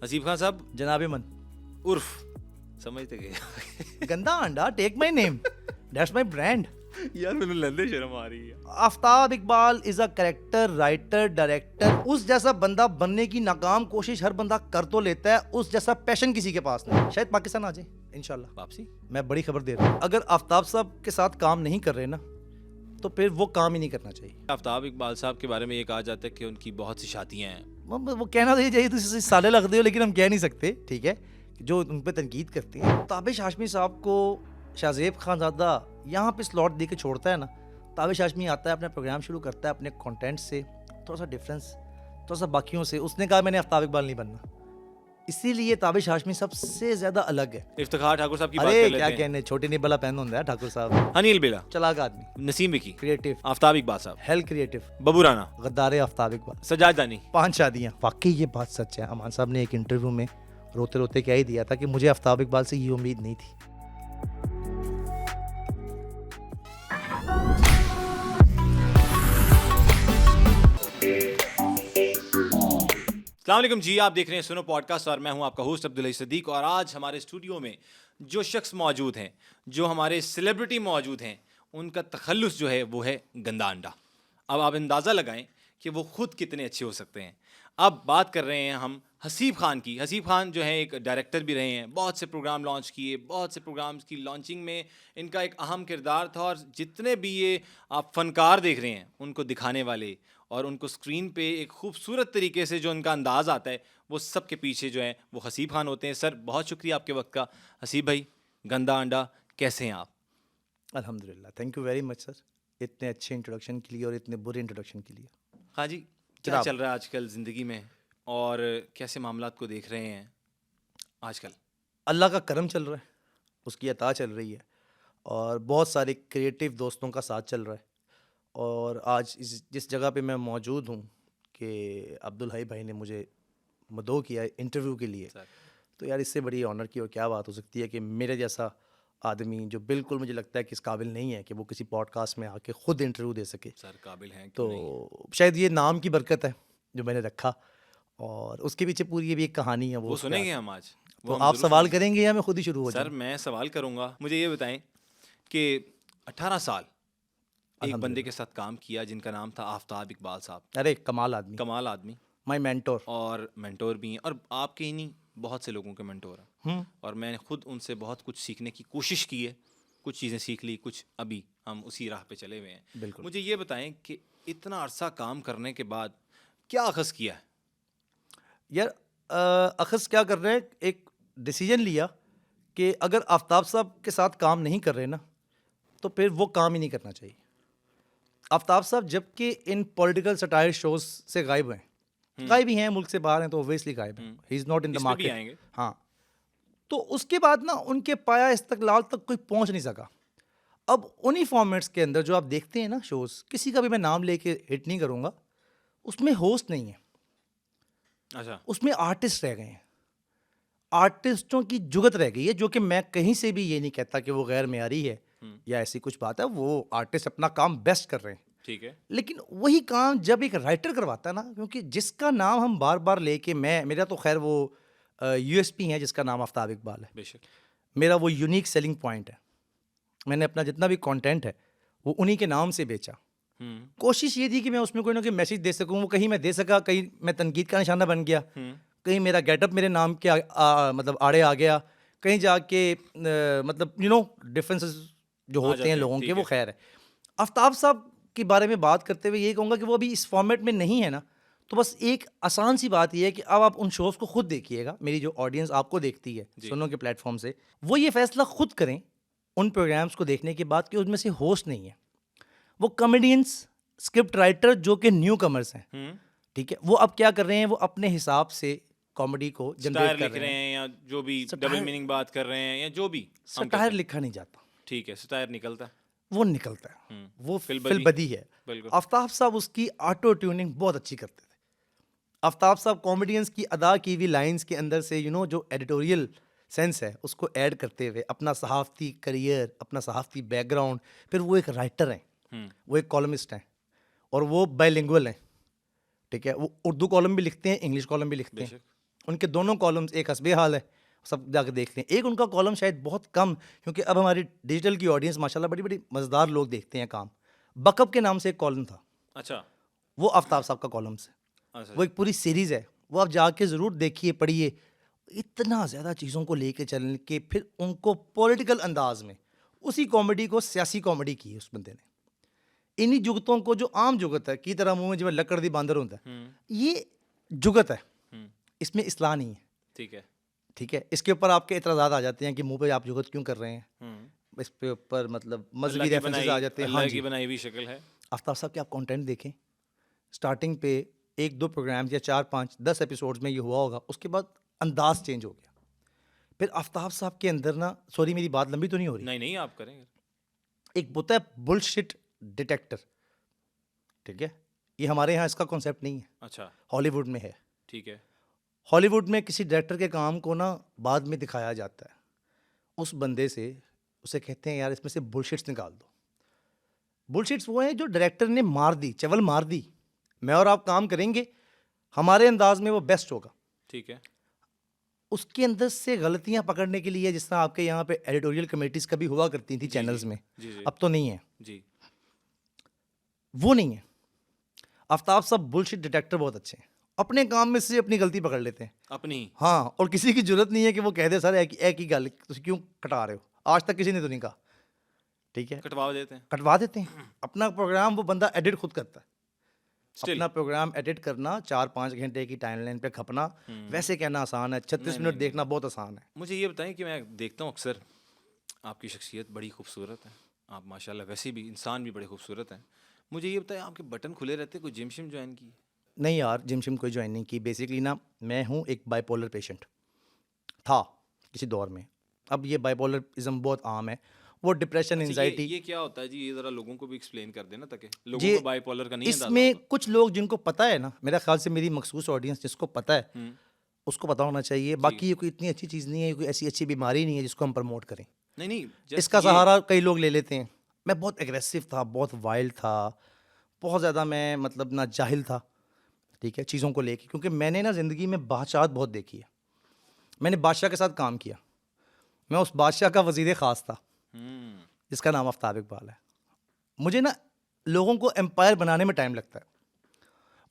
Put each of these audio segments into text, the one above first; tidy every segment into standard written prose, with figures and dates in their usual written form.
हसीब खान साहब जनाबे मन उर्फ समझते गए गंदा अंडा take my name that's my brand. यार मैंने लंदे शर्म आ रही है। Aftab Iqbal is a character writer director. उस जैसा बंदा बनने की नाकाम कोशिश हर बंदा कर तो लेता है, उस जैसा पैशन किसी के पास नहीं। शायद पाकिस्तान आ जाए इंशाल्लाह। वापसी मैं बड़ी खबर दे रहा हूँ, अगर आफ्ताब साहब के साथ काम नहीं कर रहे ना तो फिर वो काम ही नहीं करना चाहिए। आफ्ताब इकबाल साहब के बारे में ये कहा जाता है कि उनकी बहुत सी शादियां हैं। वो कहना तो ये चाहिए तो साले लगते हो, लेकिन हम कह नहीं सकते, ठीक है, जो उन पर तनकीद करते हैं। ताबिश हाशमी साहब को शाहजेब खानज़ादा यहाँ पे स्लॉट दे के छोड़ता है ना, ताबिश हाशमी आता है अपना प्रोग्राम शुरू करता है अपने कंटेंट से थोड़ा सा डिफरेंस, थोड़ा सा बाकियों से। उसने कहा मैंने आफ्ताब इकबाल नहीं बनना, इसीलिए ताबिश हाशमी सबसे ज्यादा अलग है। इफ्तिखार ठाकुर साहब की बात अरे कर लेते क्या हैं। कहने, छोटी निबला पहन होता है ठाकुर साहब। अनिल बेला, चलाक आदमी, नसीम विकी, क्रिएटिव, आफ्ताब इकबाल साहब, हेल क्रिएटिव, बबू राना, गद्दार आफ्ताब इकबाल, सजाद दानी। 5 शादियां। वाकई ये बात सच है। अमान साहब ने एक इंटरव्यू में रोते रोते कह ही दिया था कि मुझे आफ्ताब इकबाल से ये उम्मीद नहीं थी। अस्सलाम वालेकुम जी, आप देख रहे हैं सुनो पॉडकास्ट और मैं हूं आपका होस्ट अब्दुल सदीक। और आज हमारे स्टूडियो में जो शख्स मौजूद हैं, जो हमारे सेलिब्रिटी मौजूद हैं, उनका तखल्लुस जो है वो है गंदा अंडा। अब आप अंदाज़ा लगाएं कि वो खुद कितने अच्छे हो सकते हैं। अब बात कर रहे हैं हम हसीब खान की। हसीब खान जो है एक डायरेक्टर भी रहे हैं, बहुत से प्रोग्राम लॉन्च किए, बहुत से प्रोग्राम्स की लॉन्चिंग में इनका एक अहम किरदार था। और जितने भी ये आप फनकार देख रहे हैं उनको दिखाने वाले और उनको स्क्रीन पे एक खूबसूरत तरीके से जो उनका अंदाज़ आता है, वो सब के पीछे जो है वो हसीब खान होते हैं। सर बहुत शुक्रिया आपके वक्त का। हसीब भाई, गंदा अंडा कैसे हैं आप? अल्हम्दुलिल्लाह, thank you very much sir, इतने अच्छे इंट्रोडक्शन के लिए और इतने बुरे इंट्रोडक्शन के लिए। हाँ जी, क्या जनाब। चल रहा है आजकल ज़िंदगी में और कैसे मामलात को देख रहे हैं आजकल? अल्लाह का करम चल रहा है, उसकी अता चल रही है और बहुत सारे क्रिएटिव दोस्तों का साथ चल रहा है। और आज जिस जगह पे मैं मौजूद हूँ कि अब्दुल हई भाई ने मुझे मदो किया है इंटरव्यू के लिए, सर तो यार इससे बड़ी ऑनर की और क्या बात हो सकती है कि मेरे जैसा आदमी जो बिल्कुल मुझे लगता है कि इस काबिल नहीं है कि वो किसी पॉडकास्ट में आके खुद इंटरव्यू दे सके, सर काबिल हैं तो क्यों नहीं? शायद ये नाम की बरकत है जो मैंने रखा। और उसके पीछे पूरी ये भी एक कहानी है। वो सुनेंगे हम आज। तो हम आप ज़रूर सवाल सुनेंगे। करेंगे या मैं खुद ही शुरू हो सर जाऊँ? मैं सवाल करूंगा। मुझे ये बताएं कि 18 साल एक बंदे के साथ काम किया जिनका नाम था आफ्ताब इकबाल साहब। अरे कमाल आदमी, कमाल आदमी माय मेंटोर। और मेंटोर भी हैं, और आपके ही नहीं बहुत से लोगों के मेंटोर हैं। और मैंने खुद उनसे बहुत कुछ सीखने की कोशिश की है, कुछ चीज़ें सीख ली, कुछ अभी हम उसी राह पे चले हुए हैं। बिल्कुल। मुझे ये बताएं कि इतना अरसा काम करने के बाद क्या अखज़ किया है? यार अखज़ क्या कर रहे हैं, एक डिसीजन लिया कि अगर आफ्ताब साहब के साथ काम नहीं कर रहे ना तो फिर वो काम ही नहीं करना चाहिए। आफ्ताब साहब जबकि इन पॉलिटिकल सटायर शोज से गायब हैं, गायब ही हैं, मुल्क से बाहर हैं तो ऑब्वियसली गायब हैं, he is not in the इस पे भी मार्केट। आएंगे। हाँ, तो उसके बाद ना उनके पाया इस्तकलाल तक कोई पहुंच नहीं सका। अब उन्हीं फॉर्मेट्स के अंदर जो आप देखते हैं ना शोज, किसी का भी मैं नाम लेके हिट नहीं करूँगा, उसमें होस्ट नहीं है, अच्छा, उसमें आर्टिस्ट रह गए हैं, आर्टिस्टों की जुगत रह गई है। जो कि मैं कहीं से भी ये नहीं कहता कि वो गैर मेयारी है या ऐसी कुछ बात है, वो आर्टिस्ट अपना काम बेस्ट कर रहे हैं। ठीक है। लेकिन वही काम जब एक राइटर करवाता है ना, क्योंकि जिसका नाम हम बार बार लेके, मेरा तो खैर वो यूएसपी है जिसका नाम आफ्ताब इकबाल है, बेशक। मेरा वो यूनिक सेलिंग पॉइंट है। मैंने अपना जितना भी कंटेंट है वो उन्हीं के नाम से बेचा। कोशिश ये थी कि मैं उसमें कोई ना कोई मैसेज दे सकूं। वो कहीं मैं दे सका, कहीं मैं तनकीद का निशाना बन गया, कहीं मेरा गेटअप मेरे नाम के मतलब आड़े आ गया, कहीं जाके मतलब डिफरेंसेस जो होते जाते हैं हैं, लोगों ठीक के, वो है। खैर है। आफ्ताब साहब के बारे में बात करते हुए यही कहूँगा कि वो अभी इस फॉर्मेट में नहीं है ना, तो बस एक आसान सी बात यह है कि अब आप उन शोज़ को खुद देखिएगा। मेरी जो ऑडियंस आपको देखती है सुनो के प्लेटफॉर्म से, वो ये फैसला खुद करें उन प्रोग्राम्स को देखने के बाद कि उसमें से होस्ट नहीं है, वो कॉमेडियंस, स्क्रिप्ट राइटर जो कि न्यू कमर्स हैं, ठीक है, वो अब क्या कर रहे हैं, वो अपने हिसाब से कॉमेडी को जनरेट स्टायर कर लिख रहे रहे हैं। हैं या जो भी सटायर- डबल मीनिंग बात कर रहे हैं या जो भी हम कहते सटायर हैं। लिखा नहीं जाता, ठीक है, स्टायर निकलता है। वो निकलता है, वो फिलबदी। फिलबदी है। बिल्कुल। आफ्ताब साहब उसकी ऑटो ट्यूनिंग बहुत अच्छी करते थे। आफ्ताब साहब कॉमेडियंस की अदा की हुई लाइंस के अंदर से जो एडिटोरियल सेंस है उसको ऐड करते हुए अपना सहाफ़ती करियर, अपना सहाफ़ती बैकग्राउंड, फिर वो एक राइटर हैं, वो एक कॉलमिस्ट हैं और वो बाइलिंगुअल हैं, ठीक है, वो उर्दू कॉलम भी लिखते हैं, इंग्लिश कॉलम भी लिखते हैं। बेशक। उनके दोनों कॉलम्स, एक हस्बे हाल है, सब जाके देख लें। एक उनका कॉलम शायद बहुत कम, क्योंकि अब हमारी डिजिटल की ऑडियंस माशाल्लाह बड़ी बड़ी मज़ेदार लोग देखते हैं काम। बकअप के नाम से एक कॉलम था, अच्छा वो आफ्ताब साहब का कॉलम है। अच्छा वो एक पूरी सीरीज़ है, वो आप जाके ज़रूर देखिए, पढ़िए। इतना ज़्यादा चीज़ों को लेके चल के फिर उनको पॉलिटिकल अंदाज में उसी कॉमेडी को सियासी कॉमेडी की है उस बंदे ने। इन्हीं जुगतों को, जो आम जुगत है की तरह मुंह में जिवें लकड़ दी बांदर होता है, ये जुगत है, इसमें इस्लाह नहीं है। ठीक है ठीक है, इसके ऊपर आपके इतराज़ात आ जाते हैं कि मुंह पे आप जुगत क्यों कर रहे हैं, इस पे ऊपर मतलब मजहबी अल्लाह की रेफरेंसेस आ जाते हैं। हाँ अल्लाह जी, की बनाई हुई शक्ल है। आफ्ताब साहब के आप कंटेंट देखें, स्टार्टिंग पे 1-2 प्रोग्राम या 4-5-10 एपिसोड्स में ये हुआ होगा, उसके बाद अंदाज चेंज हो गया। फिर आफ्ताब साहब के अंदर ना, सॉरी मेरी बात लंबी तो नहीं हो रही, नहीं नहीं, आप करेंगे। एक होता है बुलशिट डिटेक्टर। ठीक है, ये हमारे यहाँ इसका कॉन्सेप्ट नहीं है, अच्छा हॉलीवुड में है। ठीक है। हॉलीवुड में किसी डायरेक्टर के काम को ना बाद में दिखाया जाता है, उस बंदे से उसे कहते हैं यार इसमें से बुलशिट्स निकाल दो। बुलशिट्स वो हैं जो डायरेक्टर ने मार दी, चवल मार दी, मैं और आप काम करेंगे, हमारे अंदाज में वो बेस्ट होगा। ठीक है। उसके अंदर से गलतियां पकड़ने के लिए, जिस तरह आपके यहाँ पे एडिटोरियल कमेटीज कभी हुआ करती थी चैनल्स में, जी जी अब तो नहीं है, जी। वो नहीं है। आफ्ताब साहब बुलशिट डिटेक्टर बहुत अच्छे हैं, अपने काम में से अपनी गलती पकड़ लेते हैं। अपनी हाँ, और किसी की जरूरत नहीं है कि वो कह दे सर एक ही गल तुम क्यों कटा रहे हो, आज तक किसी ने तो नहीं कहा। ठीक है, कटवा देते हैं कटवा देते हैं। अपना प्रोग्राम वो बंदा एडिट खुद करता है। Still? अपना प्रोग्राम एडिट करना, 4-5 घंटे की टाइमलाइन पे खपना, वैसे कहना आसान है, 36 मिनट देखना बहुत आसान है। मुझे ये बताएं कि मैं देखता हूँ अक्सर आपकी शख्सियत बड़ी खूबसूरत है, आप माशाल्लाह वैसे भी इंसान भी बड़े खूबसूरत हैं। मुझे ये बताएं आपके बटन खुले रहते, कोई जिम शिम ज्वाइन की? नहीं यार, जिम शिम कोई ज्वाइन नहीं की। बेसिकली ना, मैं हूँ एक बाइपोलर पेशेंट, था किसी दौर में। अब ये बाइपोलरिज्म बहुत आम है, वो डिप्रेशन, अच्छा, एंजाइटी। ये क्या होता है जी? ये ज़रा लोगों को भी एक्सप्लेन कर देना, ताकि लोगों जी, को बाइपोलर का नहीं अंदाजा इसमें होगा। कुछ लोग जिनको पता है ना, मेरा ख्याल से मेरी मखसूस ऑडियंस जिसको पता है उसको पता होना चाहिए। बाकी ये कोई इतनी अच्छी चीज़ नहीं है, कोई ऐसी अच्छी बीमारी नहीं है जिसको हम प्रमोट करें। नहीं नहीं, just इसका ये- सहारा कई लोग ले लेते हैं। मैं बहुत एग्रेसिव था, बहुत वाइल्ड था, बहुत ज़्यादा मैं मतलब ना जाहिल था, ठीक है, चीज़ों को लेके, क्योंकि मैंने ना ज़िंदगी में बादशाहत बहुत देखी है। मैंने बादशाह के साथ काम किया, मैं उस बादशाह का वज़ीर ख़ास था हम्म, जिसका नाम आफ्ताब इकबाल है। मुझे ना लोगों को एम्पायर बनाने में टाइम लगता है,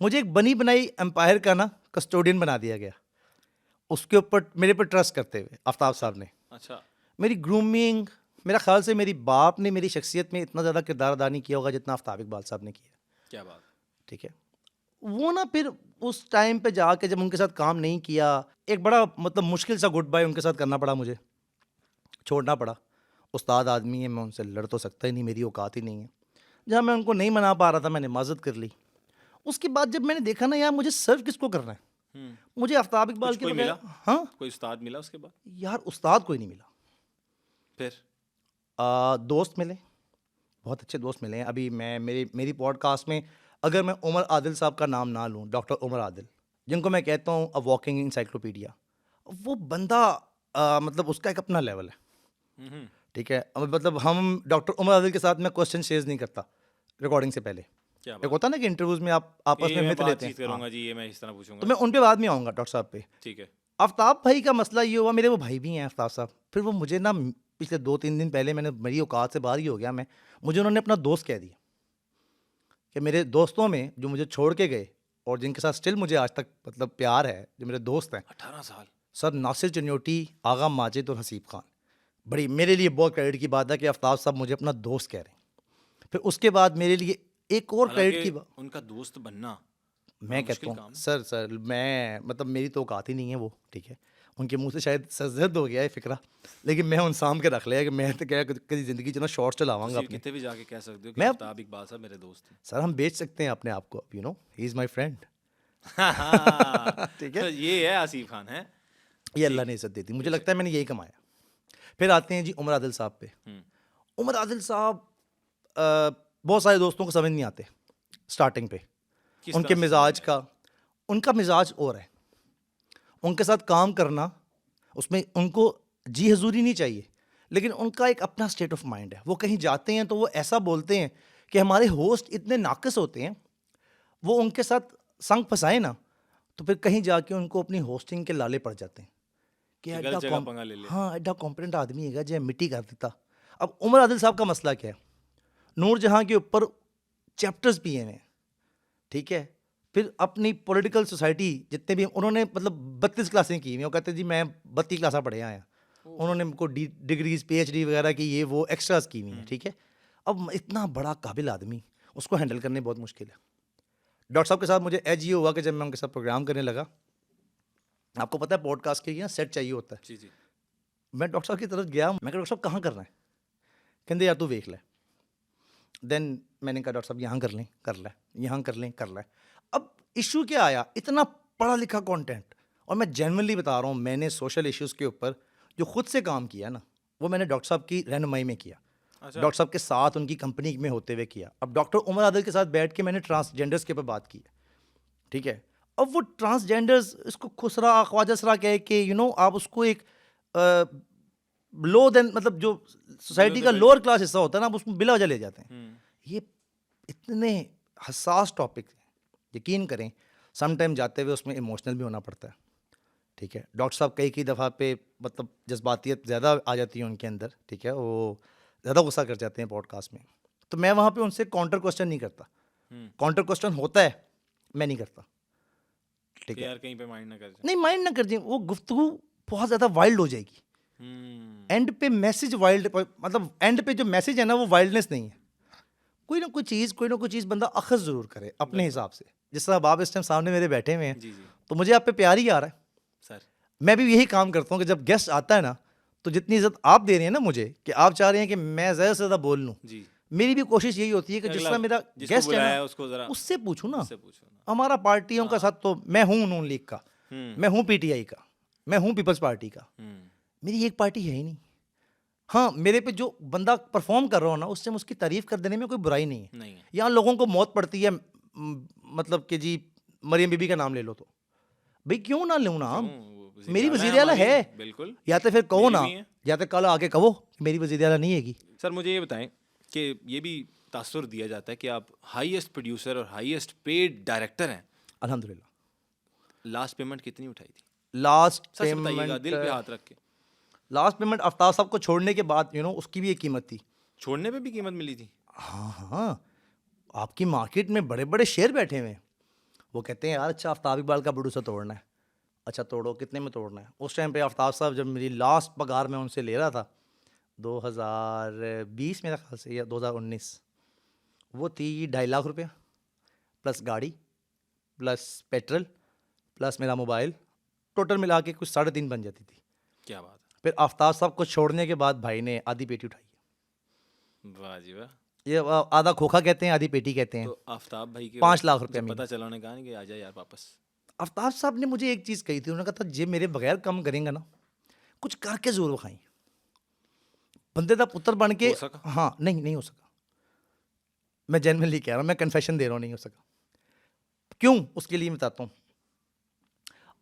मुझे एक बनी बनाई एम्पायर का ना कस्टोडियन बना दिया गया, उसके ऊपर मेरे पर ट्रस्ट करते हुए आफ्ताब साहब ने। अच्छा मेरी ग्रूमिंग, मेरा ख्याल से मेरी बाप ने मेरी शख्सियत में इतना ज़्यादा किरदार अदा नहीं किया होगा जितना आफ्ताब इकबाल साहब ने किया। क्या बात। ठीक है, वो ना फिर उस टाइम पे जाके जब उनके साथ काम नहीं किया, एक बड़ा मतलब मुश्किल सा गुड बाय उनके साथ करना पड़ा, मुझे छोड़ना पड़ा। उस्ताद आदमी है, मैं उनसे लड़ तो सकता ही नहीं, मेरी औकात ही नहीं है। जहाँ मैं उनको नहीं मना पा रहा था, मैंने माजत कर ली। उसके बाद जब मैंने देखा ना यार, मुझे सर्व किसको करना है, मुझे आफ्ताब इकबाल कुछ के कोई बगैर, मिला? हाँ कोई उस्ताद मिला उसके बाद? यार, उस्ताद कोई नहीं मिला। फिर दोस्त मिले, बहुत अच्छे दोस्त मिले हैं। अभी मैं मेरी पॉडकास्ट में अगर मैं उमर आदिल साहब का नाम ना लूँ, डॉक्टर उमर आदिल, जिनको मैं कहता हूँ अ वॉकिंग इंसाइक्लोपीडिया, वो बंदा मतलब उसका एक अपना लेवल है। ठीक है, अब मतलब हम डॉक्टर उमर आदिल के साथ मैं क्वेश्चन शेयर नहीं करता रिकॉर्डिंग से पहले। क्या एक बात। होता है ना कि इंटरव्यूज में आप आपस ये में मैं मित लेते बातचीत हैं, करूंगा हाँ। जी, ये मैं इस तरह तो पूछूंगा। मैं उन पे बाद में आऊँगा डॉक्टर साहब पे। ठीक है। आफ्ताब भाई का मसला ये हुआ, मेरे वो भाई भी हैं आफ्ताब साहब, फिर वो मुझे ना पिछले 2-3 दिन पहले, मैंने मेरी औकात से बाहर ही हो गया मैं, मुझे उन्होंने अपना दोस्त कह दिया कि मेरे दोस्तों में जो मुझे छोड़ के गए और जिनके साथ स्टिल मुझे आज तक मतलब प्यार है, जो मेरे दोस्त हैं, 18 साल। सर नासिर चन्योटी, आगा माजिद और हसीब खान। बड़ी मेरे लिए बहुत क्रेडिट की बात है कि आफ्ताब साहब मुझे अपना दोस्त कह रहे हैं। फिर उसके बाद मेरे लिए एक और क्रेडिट की हालांकि बात, उनका दोस्त बनना मैं कहता मुश्किल हूँ काम है। सर मैं मतलब मेरी तो औकात ही नहीं है वो, ठीक है, उनके मुंह से शायद सरजद हो गया है फिक्रा, लेकिन मैं उन साम के रख लिया कि मैं तो क्या कभी ज़िंदगी च ना शॉर्ट्स चलावांगा तुसी अपने। कितने भी जाके कह सकते हो कि मैं आफ्ताब इकबाल साहब मेरे दोस्त हैं। सर हम बेच सकते हैं अपने आप को, you know, he is my friend. ठीक है, तो ये है आसिफ खान है। ये अल्लाह ने इज्जत दी थी, मुझे लगता है मैंने यही कमाया। फिर आते हैं जी उमर आदिल साहब पे। उमर आदिल साहब बहुत सारे दोस्तों को समझ नहीं आते स्टार्टिंग पे, किस उनके तरह से मिजाज समझ का, उनका मिजाज और है, उनके साथ काम करना उसमें उनको जी हजूरी नहीं चाहिए, लेकिन उनका एक अपना स्टेट ऑफ माइंड है। वो कहीं जाते हैं तो वो ऐसा बोलते हैं कि हमारे होस्ट इतने नाकस होते हैं, वो उनके साथ संग फंसाए ना तो फिर कहीं जाके उनको अपनी होस्टिंग के लाले पड़ जाते हैं कि गलत एड्डा जगह पंगा ले लिया। हाँ एड्डा कॉम्पिटेंट आदमी है जो मिट्टी कर देता। अब उमर आदिल साहब का मसला क्या है, नूर जहाँ के ऊपर चैप्टर्स भी हैं, ठीक है, फिर अपनी पॉलिटिकल सोसाइटी जितने भी उन्होंने मतलब 32 क्लासें की हुई हैं, वो कहते हैं जी मैं 32 क्लासा पढ़े आया, उन्होंने हमको डिग्रीज PhD वगैरह की ये वो एक्स्ट्रास की हुई हैं, ठीक है। अब इतना बड़ा काबिल आदमी, उसको हैंडल करने बहुत मुश्किल है। डॉक्टर साहब के साथ मुझे एज ये हुआ कि जब मैं उनके साथ प्रोग्राम करने लगा, आपको पता है पॉडकास्ट के लिए सेट चाहिए होता है, जी जी। मैं डॉक्टर साहब की तरफ गया, मैं कहा डॉक्टर साहब कहाँ करना है, कहते यार तू देख ले। देन मैंने कहा डॉक्टर साहब यहाँ कर लें, कर ले, यहाँ कर लें, कर ले। अब इशू क्या आया, इतना पढ़ा लिखा कंटेंट, और मैं जेन्युइनली बता रहा हूँ मैंने सोशल इश्यूज़ के ऊपर जो खुद से काम किया ना, वो मैंने डॉक्टर साहब की रहनुमाई में किया, अच्छा। डॉक्टर साहब के साथ उनकी कंपनी में होते हुए किया। अब डॉक्टर उमर आदिल के साथ बैठ के मैंने ट्रांसजेंडर्स के ऊपर बात की है, ठीक है। अब वो ट्रांसजेंडर्स, इसको खुसरा ख्वाजा कह के आप उसको एक लो देन मतलब जो सोसाइटी का लोअर क्लास हिस्सा होता है ना, आप उसको बिला वजह ले जाते हैं। ये इतने हसास टॉपिक हैं, यकीन करें समटाइम जाते हुए उसमें इमोशनल भी होना पड़ता है, ठीक है। डॉक्टर साहब कई दफ़ा पे मतलब जज्बातियत ज़्यादा आ जाती है उनके अंदर, ठीक है, वो ज़्यादा गुस्सा कर जाते हैं पॉडकास्ट में, तो मैं वहाँ पे उनसे काउंटर क्वेश्चन नहीं करता। काउंटर क्वेश्चन होता है, मैं नहीं करता, ठीक है। यार कहीं पे माइंड ना कर जाए। नहीं माइंड ना कर जाए, वो गुफ्तगू बहुत ज़्यादा वाइल्ड हो जाएगी। एंड पे मैसेज वाइल्ड, मतलब एंड पे जो मैसेज है ना वो वाइल्डनेस नहीं है। कोई ना कोई चीज़ बंदा अखज़ ज़रूर करे अपने हिसाब से। जिस तरह आप इस टाइम सामने मेरे बैठे हुए हैं, जी जी तो मुझे आप पे प्यार ही आ रहा है सर। मैं भी यही काम करता हूँ कि जब गेस्ट आता है ना, तो जितनी इज्जत आप दे रहे हैं ना मुझे, कि आप चाह रहे हैं कि मैं ज़्यादा से ज़्यादा बोल लूँ, जी। मेरी भी कोशिश यही होती है कि जिस तरह मेरा गेस्ट है ना उसको जरा उससे पूछूँ ना। उससे पूछो ना। हमारा पार्टियों का साथ, तो मैं हूँ नून लीग का, मैं हूँ PTI का, मैं हूँ पीपल्स पार्टी का, मेरी एक पार्टी है ही नहीं। हाँ, मेरे पे जो बंदा परफॉर्म कर रहा हो ना, उससे उसकी तारीफ कर देने में कोई बुराई नहीं है। नहीं है। यहाँ लोगों को मौत पड़ती है, मतलब कि जी मरियम बीबी का नाम ले लो, तो भाई क्यों ना लूँ नाम, मेरी वज़ीर आला है, बिल्कुल। या तो फिर कहो ना, मेरी भी है। या तो कल आके कहो कि मेरी वज़ीर आला नहीं हैगी। सर मुझे ये बताएं कि ये भी तासुर दिया जाता है कि आप हाईएस्ट प्रोड्यूसर और हाईएस्ट पेड डायरेक्टर हैं। अल्हम्दुलिल्लाह। लास्ट पेमेंट कितनी उठाई थी? लास्ट सच बताइएगा, दिल पे हाथ रख के। लास्ट पेमेंट आफ्ताब साहब को छोड़ने के बाद उसकी भी एक कीमत थी। छोड़ने पे भी कीमत मिली थी? हाँ, आपकी मार्केट में बड़े बड़े शेयर बैठे हुए हैं, वो कहते हैं यार अच्छा आफ्ताब इकबाल का प्रोड्यूसर तोड़ना है, अच्छा तोड़ो, कितने में तोड़ना है। उस टाइम पे आफ्ताब साहब जब मेरी लास्ट पगार मैं उनसे ले रहा था 2020 मेरे ख्याल से, या 2019, वो थी 2.5 लाख रुपया, प्लस गाड़ी, प्लस पेट्रोल, प्लस मेरा मोबाइल, टोटल मिला के कुछ 3.5 बन जाती थी। क्या बात है। फिर आफ्ताब साहब को छोड़ने के बाद भाई ने आधी पेटी उठाई है। वाह जी वाह। ये आधा खोखा कहते हैं, आधी पेटी कहते हैं। तो आफ्ताब भाई के 5 लाख रुपया जब महीने। पता चला, उन्होंने कहा नहीं कि आ जा यार वापस? आफ्ताब साहब ने मुझे एक चीज़ कही थी, उन्होंने कहा था जे मेरे बगैर कम करेंगे ना, कुछ करके जोर विखाई। बंदे का पुत्र बन के हो सका? हाँ, नहीं हो सका। मैं जेन्युइनली कह रहा हूँ, मैं कन्फेशन दे रहा हूँ, नहीं हो सका। क्यों, उसके लिए मैं बताता हूँ।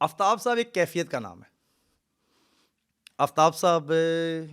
आफ्ताब साहब एक कैफियत का नाम है। आफ्ताब साहब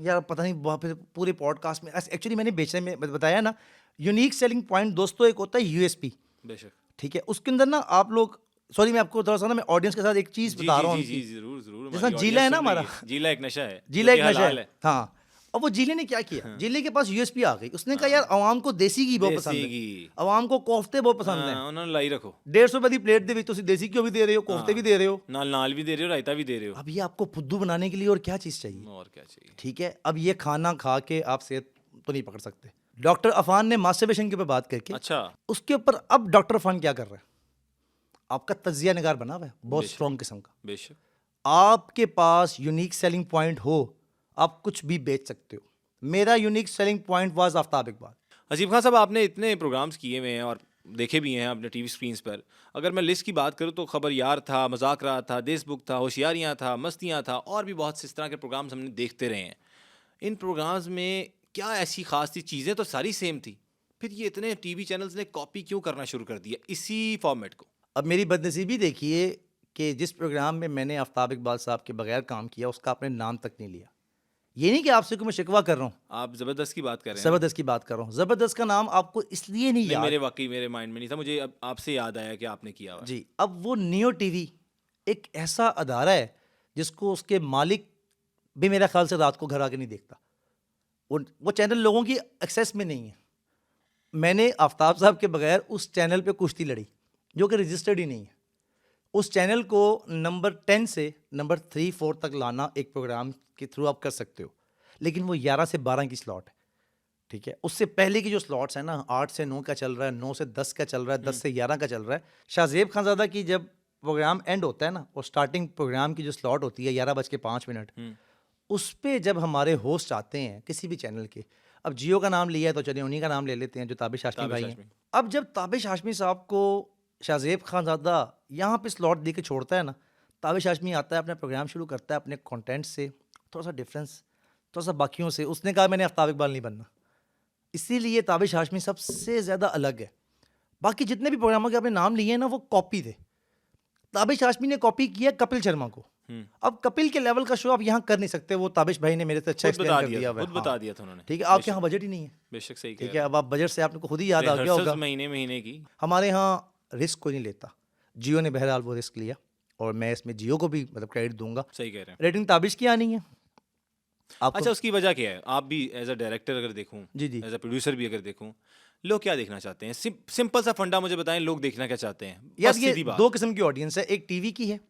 यार पता नहीं वहाँ पे पूरे पॉडकास्ट में एक्चुअली मैंने बेचने में बताया ना, यूनिक सेलिंग पॉइंट दोस्तों एक होता है USP, बेशक। ठीक है। उसके अंदर ना आप लोग, सॉरी मैं आपको थोड़ा सा ना मैं ऑडियंस के साथ एक चीज़ जी बता जी रहा हूँ जी जी उनकी। जरूर जरूर। जैसा हमारी जीला है audience ना सुन रही हमारा, है। जीला एक नशा है, जीला जो एक कि नशा हलाल है, हाँ। अब वो जीले ने क्या किया, जीले के पास USP आ गई, उसने कहा यार आवाम को देसी घी बहुत पसंद देसी है, घी। आवाम को कोफ्ते बहुत पसंद हाँ, हैं। उन्होंने लाई रखो। 150 रुपए की प्लेट दे तुम देसी घी भी दे रहे हो, कोफ्ते भी दे रहे हो, नाल नाल भी दे रहे हो, रायता भी दे रहे हो। अब ये आपको फुद्दू बनाने के लिए और क्या चीज़ चाहिए, और क्या चाहिए। ठीक है। अब ये खाना खा के आप सेहत तो नहीं पकड़ सकते। डॉक्टर अफान ने मास्टरबेशन के ऊपर बात करके, अच्छा। उसके ऊपर अब डॉक्टर अफान क्या कर रहा है, आपका तज्जिया निगार बना हुआ है बहुत बेशक। स्ट्रॉन्ग किस्म का। बेशक। आपके पास यूनिक सेलिंग पॉइंट हो, आप कुछ भी बेच सकते हो। मेरा unique selling point was Aftab Iqbal. अजीब खान साहब, आपने इतने प्रोग्राम्स किए हुए हैं और देखे भी हैं अपने टीवी स्क्रीन्स पर। अगर मैं लिस्ट की बात करूं तो खबर यार था, मजाक रात था, देशबुक था, होशियारियां था, मस्तियां था, और भी बहुत से इस तरह के प्रोग्राम्स हमने देखते रहे हैं। इन प्रोग्राम्स में क्या ऐसी खास थी? चीज़ें तो सारी सेम थी, फिर ये इतने टीवी चैनल्स ने कॉपी क्यों करना शुरू कर दिया इसी फॉर्मेट को? अब मेरी बदनसीबी देखिए कि जिस प्रोग्राम में मैंने आफ्ताब इकबाल साहब के बगैर काम किया, उसका आपने नाम तक नहीं लिया। ये नहीं कि आपसे कोई मैं शिकवा कर रहा हूँ, आप ज़बरदस्त की बात कर रहे हैं। ज़बरदस्त की बात कर रहा हूँ। ज़बरदस्त का नाम आपको इसलिए नहीं नहीं, याद, मेरे वाकई मेरे माइंड में नहीं था, मुझे अब आपसे याद आया कि आपने किया हुआ है। जी। अब वो नियो टीवी एक ऐसा अदारा है जिसको उसके मालिक भी मेरा ख्याल से रात को घर आके नहीं देखता। वो चैनल लोगों की एक्सेस में नहीं है। मैंने आफ्ताब साहब के बगैर उस चैनल पे कुश्ती लड़ी जो कि रजिस्टर्ड ही नहीं है। उस चैनल को नंबर 10 से नंबर 3-4 तक लाना एक प्रोग्राम के थ्रू आप कर सकते हो, लेकिन वो 11 से 12 की स्लॉट है, ठीक है। उससे पहले की जो स्लॉट्स हैं ना, 8 से 9 का चल रहा है, 9 से 10 का चल रहा है, 10 से 11 का चल रहा है। शाहजेब खानज़ादा की जब प्रोग्राम एंड होता है ना, और स्टार्टिंग प्रोग्राम की जो स्लॉट होती है 11:05, उस पे जब हमारे होस्ट आते हैं किसी भी चैनल के, अब जियो का नाम लिया है तो चलिए उन्हीं का नाम ले लेते हैं जो ताबिश हाशमी भाई हैं। अब जब ताबिश हाशमी साहब को शाहजेब खानज़ादा यहाँ पे स्लॉट दे के छोड़ता है ना, ताबिश हाशमी आता है, अपना प्रोग्राम शुरू करता है अपने कंटेंट से थोड़ा सा डिफरेंस, थोड़ा सा बाकियों से। उसने कहा मैंने आफ्ताब इकबाल नहीं बनना, इसीलिए ताबिश हाशमी सबसे ज़्यादा अलग है। बाकी जितने भी प्रोग्रामों के आपने नाम लिए हैं ना, वो कॉपी थे। ताबिश हाशमी ने कॉपी किया कपिल शर्मा को। अब कपिल के लेवल का शो आप यहाँ कर नहीं सकते, वो ताबिश भाई ने मेरे से अच्छा एक्सप्लेन कर दिया हुआ है। बता दिया था उन्होंने, ठीक है। आपके यहाँ बजट ही नहीं है, बेशक सही ठीक है। अब आप बजट से आपको खुद ही याद आ गया होगा महीने की। हमारे यहाँ रिस्क कोई नहीं लेता, जियो ने बहरहाल वो रिस्क लिया, और मैं इसमें जियो को भी मतलब क्रेडिट दूंगा। सही कह रहे हैं। रेटिंग ताबिश की आनी है आपको। अच्छा, उसकी वजह क्या है? आप भी एज अ डायरेक्टर अगर देखूं, जी जी, एज अ प्रोड्यूसर भी अगर देखूं, लोग क्या देखना चाहते हैं? सिंपल सा फंडा मुझे बताएं, लोग देखना क्या चाहते हैं? यार बस ये सीधी बात। 2 किस्म की ऑडियंस है, एक टीवी की है,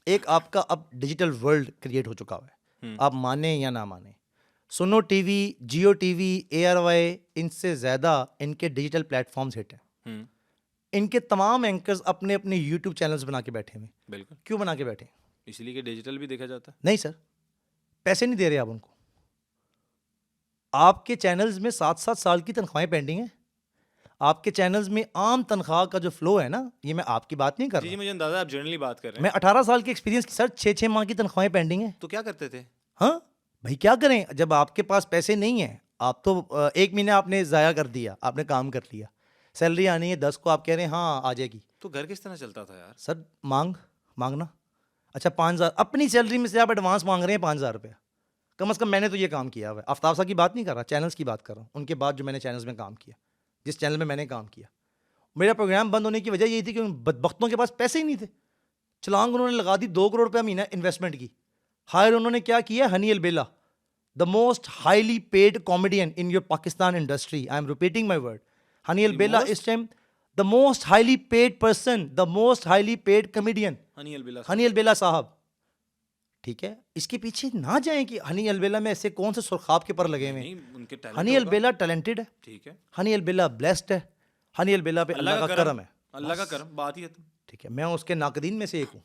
एक आपका अब डिजिटल वर्ल्ड क्रिएट हो चुका हुआ है, आप माने या ना माने। सुनो टीवी, जियो टीवी, ARY, इनसे ज़्यादा इनके डिजिटल प्लेटफॉर्म्स हिट हैं। इनके तमाम एंकर्स अपने अपने यूट्यूब चैनल्स बना के बैठे हुए। बिल्कुल। क्यों बना के बैठे? इसलिए कि डिजिटल भी देखा जाता है। नहीं सर, पैसे नहीं दे रहे आप उनको। आपके चैनल्स में 7-7 साल की तनख्वाहें पेंडिंग हैं। आपके चैनल्स में आम तनख्वाह का जो फ्लो है ना, ये मैं आपकी बात नहीं कर रहा। जी, मुझे अंदाजा आप जनरली बात कर रहे हैं। मैं 18 साल के एक्सपीरियंस की सर 6-6 माह की तनख्वाहें पेंडिंग है। तो क्या करते थे? हाँ भाई, क्या करें जब आपके पास पैसे नहीं है। आप तो 1 महीना आपने ज़ाया कर दिया, आपने काम कर लिया, सैलरी आनी है 10 को, आप कह रहे हैं हाँ आ जाएगी। तो घर किस तरह चलता था यार? सर मांगना। अच्छा 5,000 अपनी सैलरी में से आप एडवांस मांग रहे हैं, 5,000 रुपया कम से कम। मैंने तो ये काम किया हुआ है। आफ्ताब साहब की बात नहीं कर रहा, चैनल्स की बात कर रहा हूँ। उनके बाद जो मैंने चैनल्स में काम किया, जिस चैनल में मैंने काम किया, मेरा प्रोग्राम बंद होने की वजह यही थी कि उन बदबख्तों के पास पैसे ही नहीं थे। छलांग उन्होंने लगा दी 2 करोड़ रुपया महीना इन्वेस्टमेंट की। हायर उन्होंने क्या किया, Honey Albela, the most highly paid comedian in your Pakistan industry. I am repeating my word, Honey Albela इस time the most highly paid person, the most highly paid comedian Honey Albela sahab, ठीक है। इसके पीछे ना जाएं कि हनी अलबेला में ऐसे कौन से सुरखाब के पर लगे हुए हैं। हनी अलबेला टैलेंटेड है, ठीक है। हनी अलबेला ब्लेस्ड है, हनी अलबेला पे अल्लाह का करम है, अल्लाह का करम, बात ही है। ठीक है। मैं उसके नाकदीन में से एक हूँ।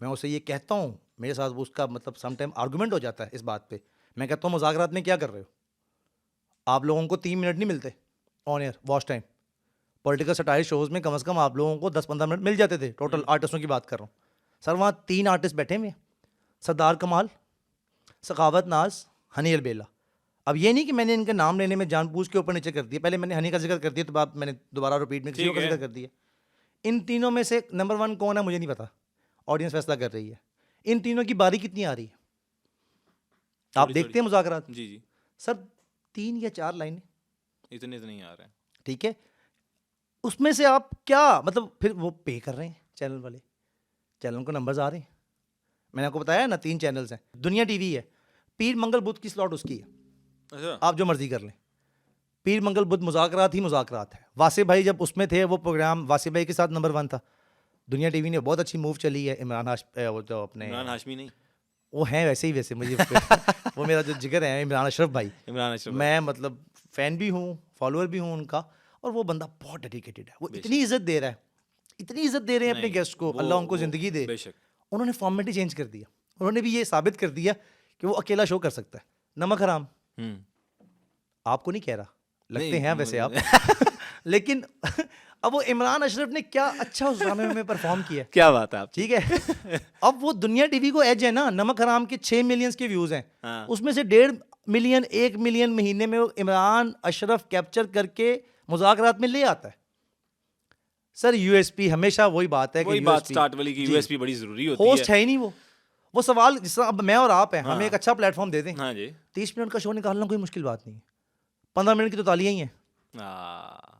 मैं उसे ये कहता हूँ, मेरे साथ उसका मतलब समटाइम आर्गूमेंट हो जाता है इस बात पे। मैं कहता हूँ मुज़ाकरात में क्या कर रहे हो आप? लोगों को 3 मिनट नहीं मिलते on air watch time. Political satire shows में कम से कम आप लोगों को 10-15 मिनट मिल जाते थे। टोटल आर्टिस्टों की बात कर रहा हूँ सर, वहाँ 3 आर्टिस्ट बैठे हुए हैं, सरदार कमाल, सखावत नाज, हनी अलबेला। अब ये नहीं कि मैंने इनके नाम लेने में जानबूझ के ऊपर नीचे कर दिया, पहले मैंने हनी का जिक्र कर दिया तो बाद मैंने दोबारा रिपीट में किसी का जिक्र कर दिया। इन तीनों में से नंबर 1 कौन है मुझे नहीं पता, ऑडियंस फैसला कर रही है। इन तीनों की बारी कितनी आ रही है आप देखते हैं मुज़ाकरात? जी जी सर, 3 या 4 लाइनें, इतने तो नहीं आ रहे हैं, ठीक है। उसमें से आप क्या मतलब, फिर वो पे कर रहे हैं चैनल वाले, चैनल को नंबर्स आ रहे हैं। मैंने आपको बताया ना 3 चैनल्स हैं। दुनिया टीवी है, पीर मंगल बुध की स्लॉट उसकी है। अच्छा, आप जो मर्जी कर लें, पीर मंगल बुध मुज़ाकरात ही मुज़ाकरात है। वासे भाई जब उसमें थे, वो प्रोग्राम वासे भाई के साथ नंबर 1 था। दुनिया टीवी ने बहुत अच्छी मूव चली है। वो जो अपने इमरान हाशमी नहीं, वो हैं वैसे ही वैसे मुझे वो मेरा जो जिगर है इमरान अशरफ भाई, मैं मतलब फ़ैन भी हूँ, फॉलोअर भी हूँ उनका। और वो बंदा बहुत डेडिकेटेड है, वो इतनी इज्जत दे रहा है, इतनी इज्जत दे रहे हैं अपने गेस्ट को, अल्लाह उनको ज़िंदगी दे। उन्होंने फॉर्मेट ही चेंज कर दिया। उन्होंने भी ये साबित कर दिया कि वो अकेला शो कर सकता है। नमक हराम आपको नहीं कह रहा, लगते हैं वैसे आप लेकिन अब वो इमरान अशरफ ने क्या अच्छा उस ड्रामे में परफॉर्म किया, क्या बात है आप, ठीक है। अब वो दुनिया टीवी को एज है ना, नमक हराम के 6 मिलियन के व्यूज हैं, उसमें से 1.5 मिलियन 1 मिलियन महीने में वो इमरान अशरफ कैप्चर करके मुज़ाकरात में ले आता है। सर यूएसपी हमेशा वही बात है, वही बात स्टार्ट वाली की, यूएसपी बड़ी जरूरी होती है। होस्ट है ही नहीं वो सवाल जिस अब मैं और आप हैं, हमें एक अच्छा प्लेटफॉर्म दे दें। हाँ जी, 30 मिनट का शो निकालना कोई मुश्किल बात नहीं है, 15 मिनट की तो तालियां ही हैं।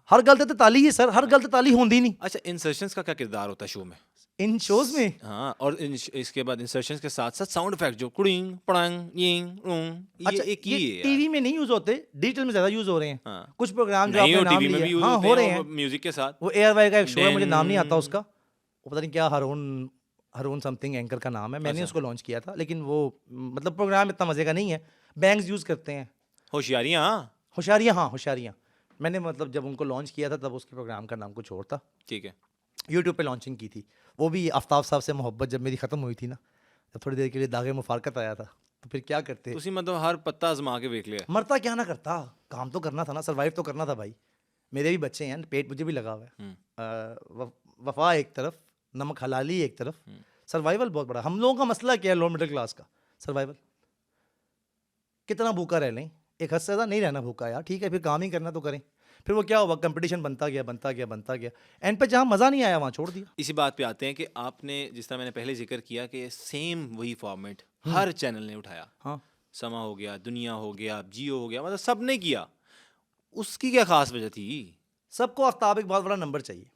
हर गलत तो ताली ही सर, हर गलत ताली होती नहीं। अच्छा, इंसर्शंस का क्या किरदार होता है शो में? इन शोज में हाँ, और इसके बाद इंसर्शंस के साथ साथ साउंड इफेक्ट जो कुड़िंग पड़ंग यिंग रुंग, ये एक ये ही है यार। टीवी में नहीं यूज होते, डिजिटल में ज्यादा यूज हो रहे हैं। हाँ। कुछ प्रोग्राम जो नहीं, आपने वो नाम टीवी में भी लिया, यूज हाँ होते हो हैं रहे हैं। और म्यूजिक के साथ। वो एयरवाई का एक शो है, मुझे नाम नहीं आता डेन- उसका, वो पता नहीं क्या, हरून समथिंग एंकर का नाम है, मैंने उसको लॉन्च किया था, लेकिन वो मतलब प्रोग्राम इतना मजे का नहीं है। बैंग्स यूज करते हैं, होशियारियाँ। होशियारियाँ, हाँ होशियारियाँ। मैंने मतलब जब उनको लॉन्च किया था तब उसके प्रोग्राम का नाम कुछ और था, ठीक है। यूट्यूब पे लॉन्चिंग की थी। वो भी आफ्ताब साहब से मोहब्बत जब मेरी ख़त्म हुई थी ना, जब थोड़ी देर के लिए दागे मुफारकत आया था, तो फिर क्या करते, तुसी मतलब हर पत्ता आजमा के देख लिया। मरता क्या ना करता, काम तो करना था ना, सरवाइव तो करना था भाई। मेरे भी बच्चे हैं, पेट मुझे भी लगा हुआ है। वफा एक तरफ, नमक हलाली एक तरफ, सर्वाइवल बहुत बड़ा। हम लोगों का मसला क्या है, लो मिडिल क्लास का सर्वाइवल। कितना भूखा रह लें, एक हद से ज़्यादा नहीं रहना भूखा यार, ठीक है, फिर काम ही करना तो करें। फिर वो क्या हुआ, कंपटीशन बनता गया बनता गया बनता गया, एंड पे जहाँ मज़ा नहीं आया वहाँ छोड़ दिया। इसी बात पे आते हैं कि आपने, जिस तरह मैंने पहले जिक्र किया कि सेम वही फॉर्मेट हर चैनल ने उठाया। हाँ, समा हो गया, दुनिया हो गया, जियो हो गया, मतलब सब ने किया। उसकी क्या खास वजह थी? सबको आफ्ताब एक बहुत बड़ा नंबर चाहिए,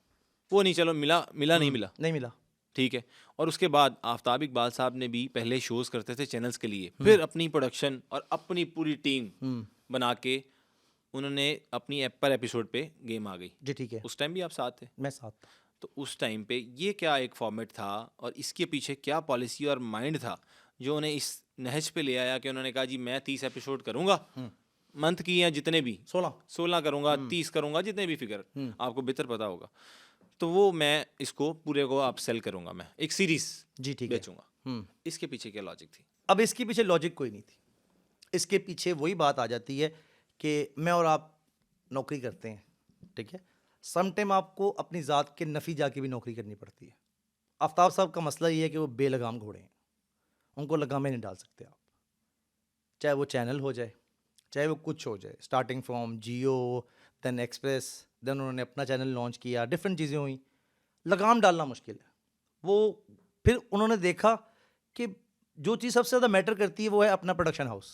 वो नहीं, चलो मिला नहीं मिला, नहीं मिला। ठीक है। और उसके बाद आफ्ताब इकबाल साहब ने भी पहले शोज करते थे चैनल्स के लिए, फिर अपनी प्रोडक्शन और अपनी पूरी टीम बना के उन्होंने अपनी ऐप पर एपिसोड पे गेम आ गई। जी ठीक है, उस टाइम भी आप साथ थे, मैं साथ था। तो उस टाइम पे ये क्या एक फॉर्मेट था और इसके पीछे क्या पॉलिसी और माइंड था जो उन्हें इस नहज पे ले आया कि उन्होंने कहा जी मैं 30 एपिसोड करूंगा मंथ की, या जितने भी 16 करूंगा, 30 करूंगा, जितने भी फिगर आपको बेहतर पता होगा, तो वो मैं इसको पूरे को आप सेल करूंगा, मैं एक सीरीज जी ठीक है। बेचूंगा। इसके पीछे क्या लॉजिक थी? अब इसके पीछे लॉजिक कोई नहीं थी, इसके पीछे वही बात आ जाती है कि मैं और आप नौकरी करते हैं, ठीक है, सम टाइम आपको अपनी ज़ात के नफ़ी जाके भी नौकरी करनी पड़ती है। आफ्ताब साहब का मसला ये है कि वो बेलगाम घोड़े हैं, उनको लगामें नहीं डाल सकते आप, चाहे वो चैनल हो जाए, चाहे वो कुछ हो जाए, starting from Jio, then Express, then उन्होंने अपना चैनल लॉन्च किया, डिफरेंट चीज़ें हुई, लगाम डालना मुश्किल है। वो फिर उन्होंने देखा कि जो चीज़ सबसे ज़्यादा मैटर करती है वो है अपना प्रोडक्शन हाउस,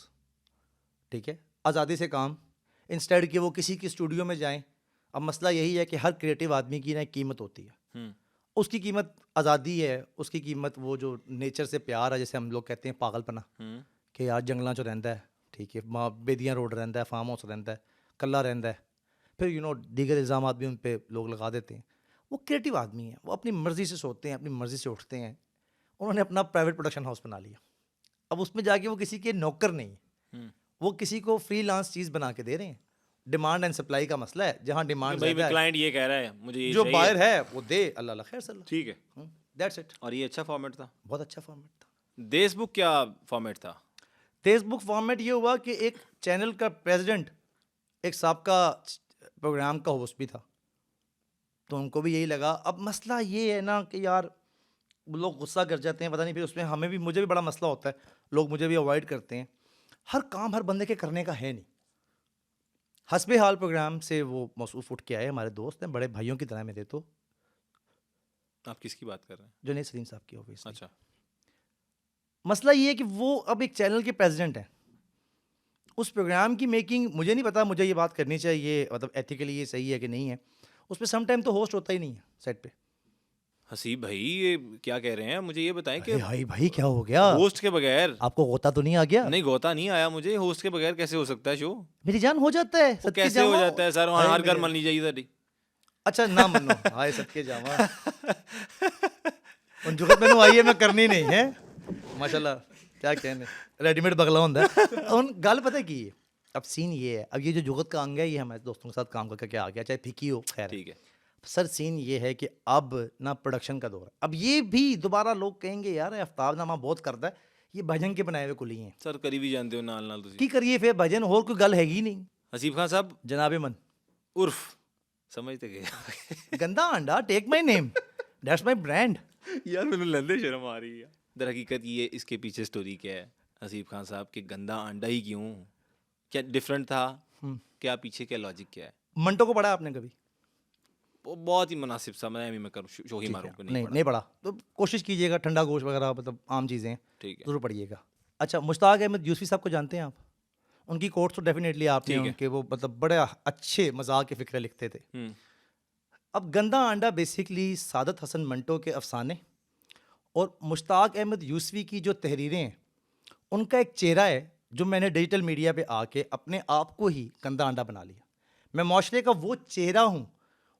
ठीक है, आज़ादी से काम, इंस्टेड कि वो किसी की स्टूडियो में जाएं। अब मसला यही है कि हर क्रिएटिव आदमी की ना एक कीमत होती है, उसकी कीमत आज़ादी है, उसकी कीमत वो जो नेचर से प्यार है, जैसे हम लोग कहते हैं पागलपना, कि यार जंगलों चो रहिंदा है, ठीक है, माँ बेदियाँ रोड रहिंदा है, फार्म हाउस रहिंदा है, कल्ला रहिंदा है, फिर दीगर इल्ज़ामात भी उन पर लोग लगा देते हैं। वो क्रिएटिव आदमी है, वो अपनी मर्ज़ी से सोते हैं, अपनी मर्ज़ी से उठते हैं। उन्होंने अपना प्राइवेट प्रोडक्शन हाउस बना लिया। अब उसमें जाके वो किसी के नौकर नहीं, वो किसी को फ्रीलांस चीज़ बना के दे रहे हैं। डिमांड एंड सप्लाई का मसला है, जहाँ डिमांड भाई क्लाइंट ये कह रहा है मुझे ये जो चाहिए, बायर है वो दे, अल्लाह खैर सल्ला, ठीक है, दैट्स इट। और ये अच्छा फॉर्मेट था, बहुत अच्छा फॉर्मेट था। देशबुक क्या फॉर्मेट था? फेसबुक फॉर्मेट ये हुआ कि एक चैनल का प्रेसिडेंट एक साबका प्रोग्राम का होस्ट भी था, तो उनको भी यही लगा। अब मसला ये है ना कि यार लोग गुस्सा कर जाते हैं, पता नहीं, फिर उसमें हमें भी, मुझे भी बड़ा मसला होता है, लोग मुझे भी अवॉइड करते हैं। हर काम हर बंदे के करने का है नहीं। हस्बे हाल प्रोग्राम से वो मौसूफ उठ के आए, हमारे दोस्त हैं, बड़े भाइयों की तरह मेरे, तो आप किसकी बात कर रहे हैं? जुनैद सलीम साहब की ऑफिस। अच्छा, मसला ये है कि वो अब एक चैनल के प्रेसिडेंट हैं। उस प्रोग्राम की मेकिंग मुझे नहीं पता, मुझे ये बात करनी चाहिए, मतलब एथिकली ये सही है कि नहीं है। उसमें सम टाइम तो होस्ट होता ही नहीं है सेट पे। हसीब भाई ये क्या कह रहे हैं, मुझे ये बताएं कि भाई भाई क्या हो गया, होस्ट के बगैर? आपको गोता तो नहीं आ गया? नहीं, गोता नहीं आया मुझे, होस्ट के बगैर कैसे हो सकता है शो? मेरी जान हो जाता है, वो सत्य कैसे हो जामा। जाता है सर, हाय हर घर मेरे- मान लीजिए इधर ही। अच्छा ना मनो, हाय सत्य जामा। उन जुगत मैंने आई है, मैं करनी नहीं है, माशाल्लाह, क्या कहने, रेडीमेड बगला होता है। उन गल पता की है, अब सीन ये है, अब ये जो जुगत का अंग है, ये हमारे दोस्तों के साथ काम करके क्या आ गया, चाहे फिकी हो, खैर ठीक है, सर सीन ये है कि अब ना प्रोडक्शन का दौर है। अब ये भी दोबारा लोग कहेंगे यार आफ्ताब नामा बहुत करता है, ये भजन के बनाए हुए कुली हैं, सर करी भी जानते हो नाल नाल तुसी। की करिए फिर भजन, और कोई गल हैगी नहीं। हसीब खान साहब जनाबे मन उर्फ समझते गए गंदा अंडा, take my name, that's my brand. यार मैंने लंदे शर्म आ रही है। दर हकीकत ये इसके पीछे स्टोरी क्या है हसीब खान साहब के, गंदा अंडा ही क्यों, क्या डिफरेंट था, क्या पीछे क्या लॉजिक क्या है? मंटो को पढ़ा आपने कभी? वो बहुत ही मुनासिब सा, मैं करूँ शो ही मारूँ, नहीं पढ़ा तो कोशिश कीजिएगा, ठंडा गोश्त वगैरह मतलब आम चीज़ें हैं, ठीक है, जरूर पढ़िएगा। अच्छा, मुश्ताक अहमद यूसुफी साहब को जानते हैं आप? उनकी कोट्स तो डेफिनेटली आपने, ठीक है। उनके वो मतलब बड़े अच्छे मजाक के फिक्रे लिखते थे। अब गंदा अंडा बेसिकली सादत हसन मंटो के अफसाने और मुश्ताक अहमद यूसुफी की जो तहरीरें हैं उनका एक चेहरा है जो मैंने डिजिटल मीडिया पे आके अपने आप को ही गंदा अंडा बना लिया। मैं माशरे का वो चेहरा हूँ,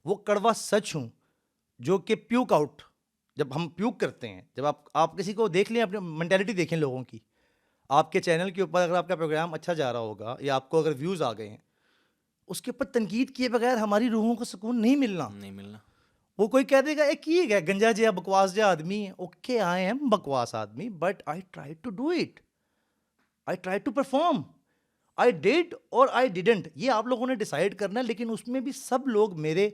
वो कड़वा सच हूँ जो कि प्यूक आउट, जब हम प्यूक करते हैं, जब आप किसी को देख लें, अपनी मेंटालिटी देखें लोगों की, आपके चैनल के ऊपर अगर आपका प्रोग्राम अच्छा जा रहा होगा या आपको अगर व्यूज़ आ गए हैं, उसके ऊपर तनकीद किए बगैर हमारी रूहों को सुकून नहीं मिलना। वो कोई कह देगा एक ही है गंजा जिया बकवास जिया आदमी है, ओके आई एम बकवास आदमी, but I try to do it, I try to perform, I did और आई डिडंट, ये आप लोगों ने डिसाइड करना है। लेकिन उसमें भी सब लोग मेरे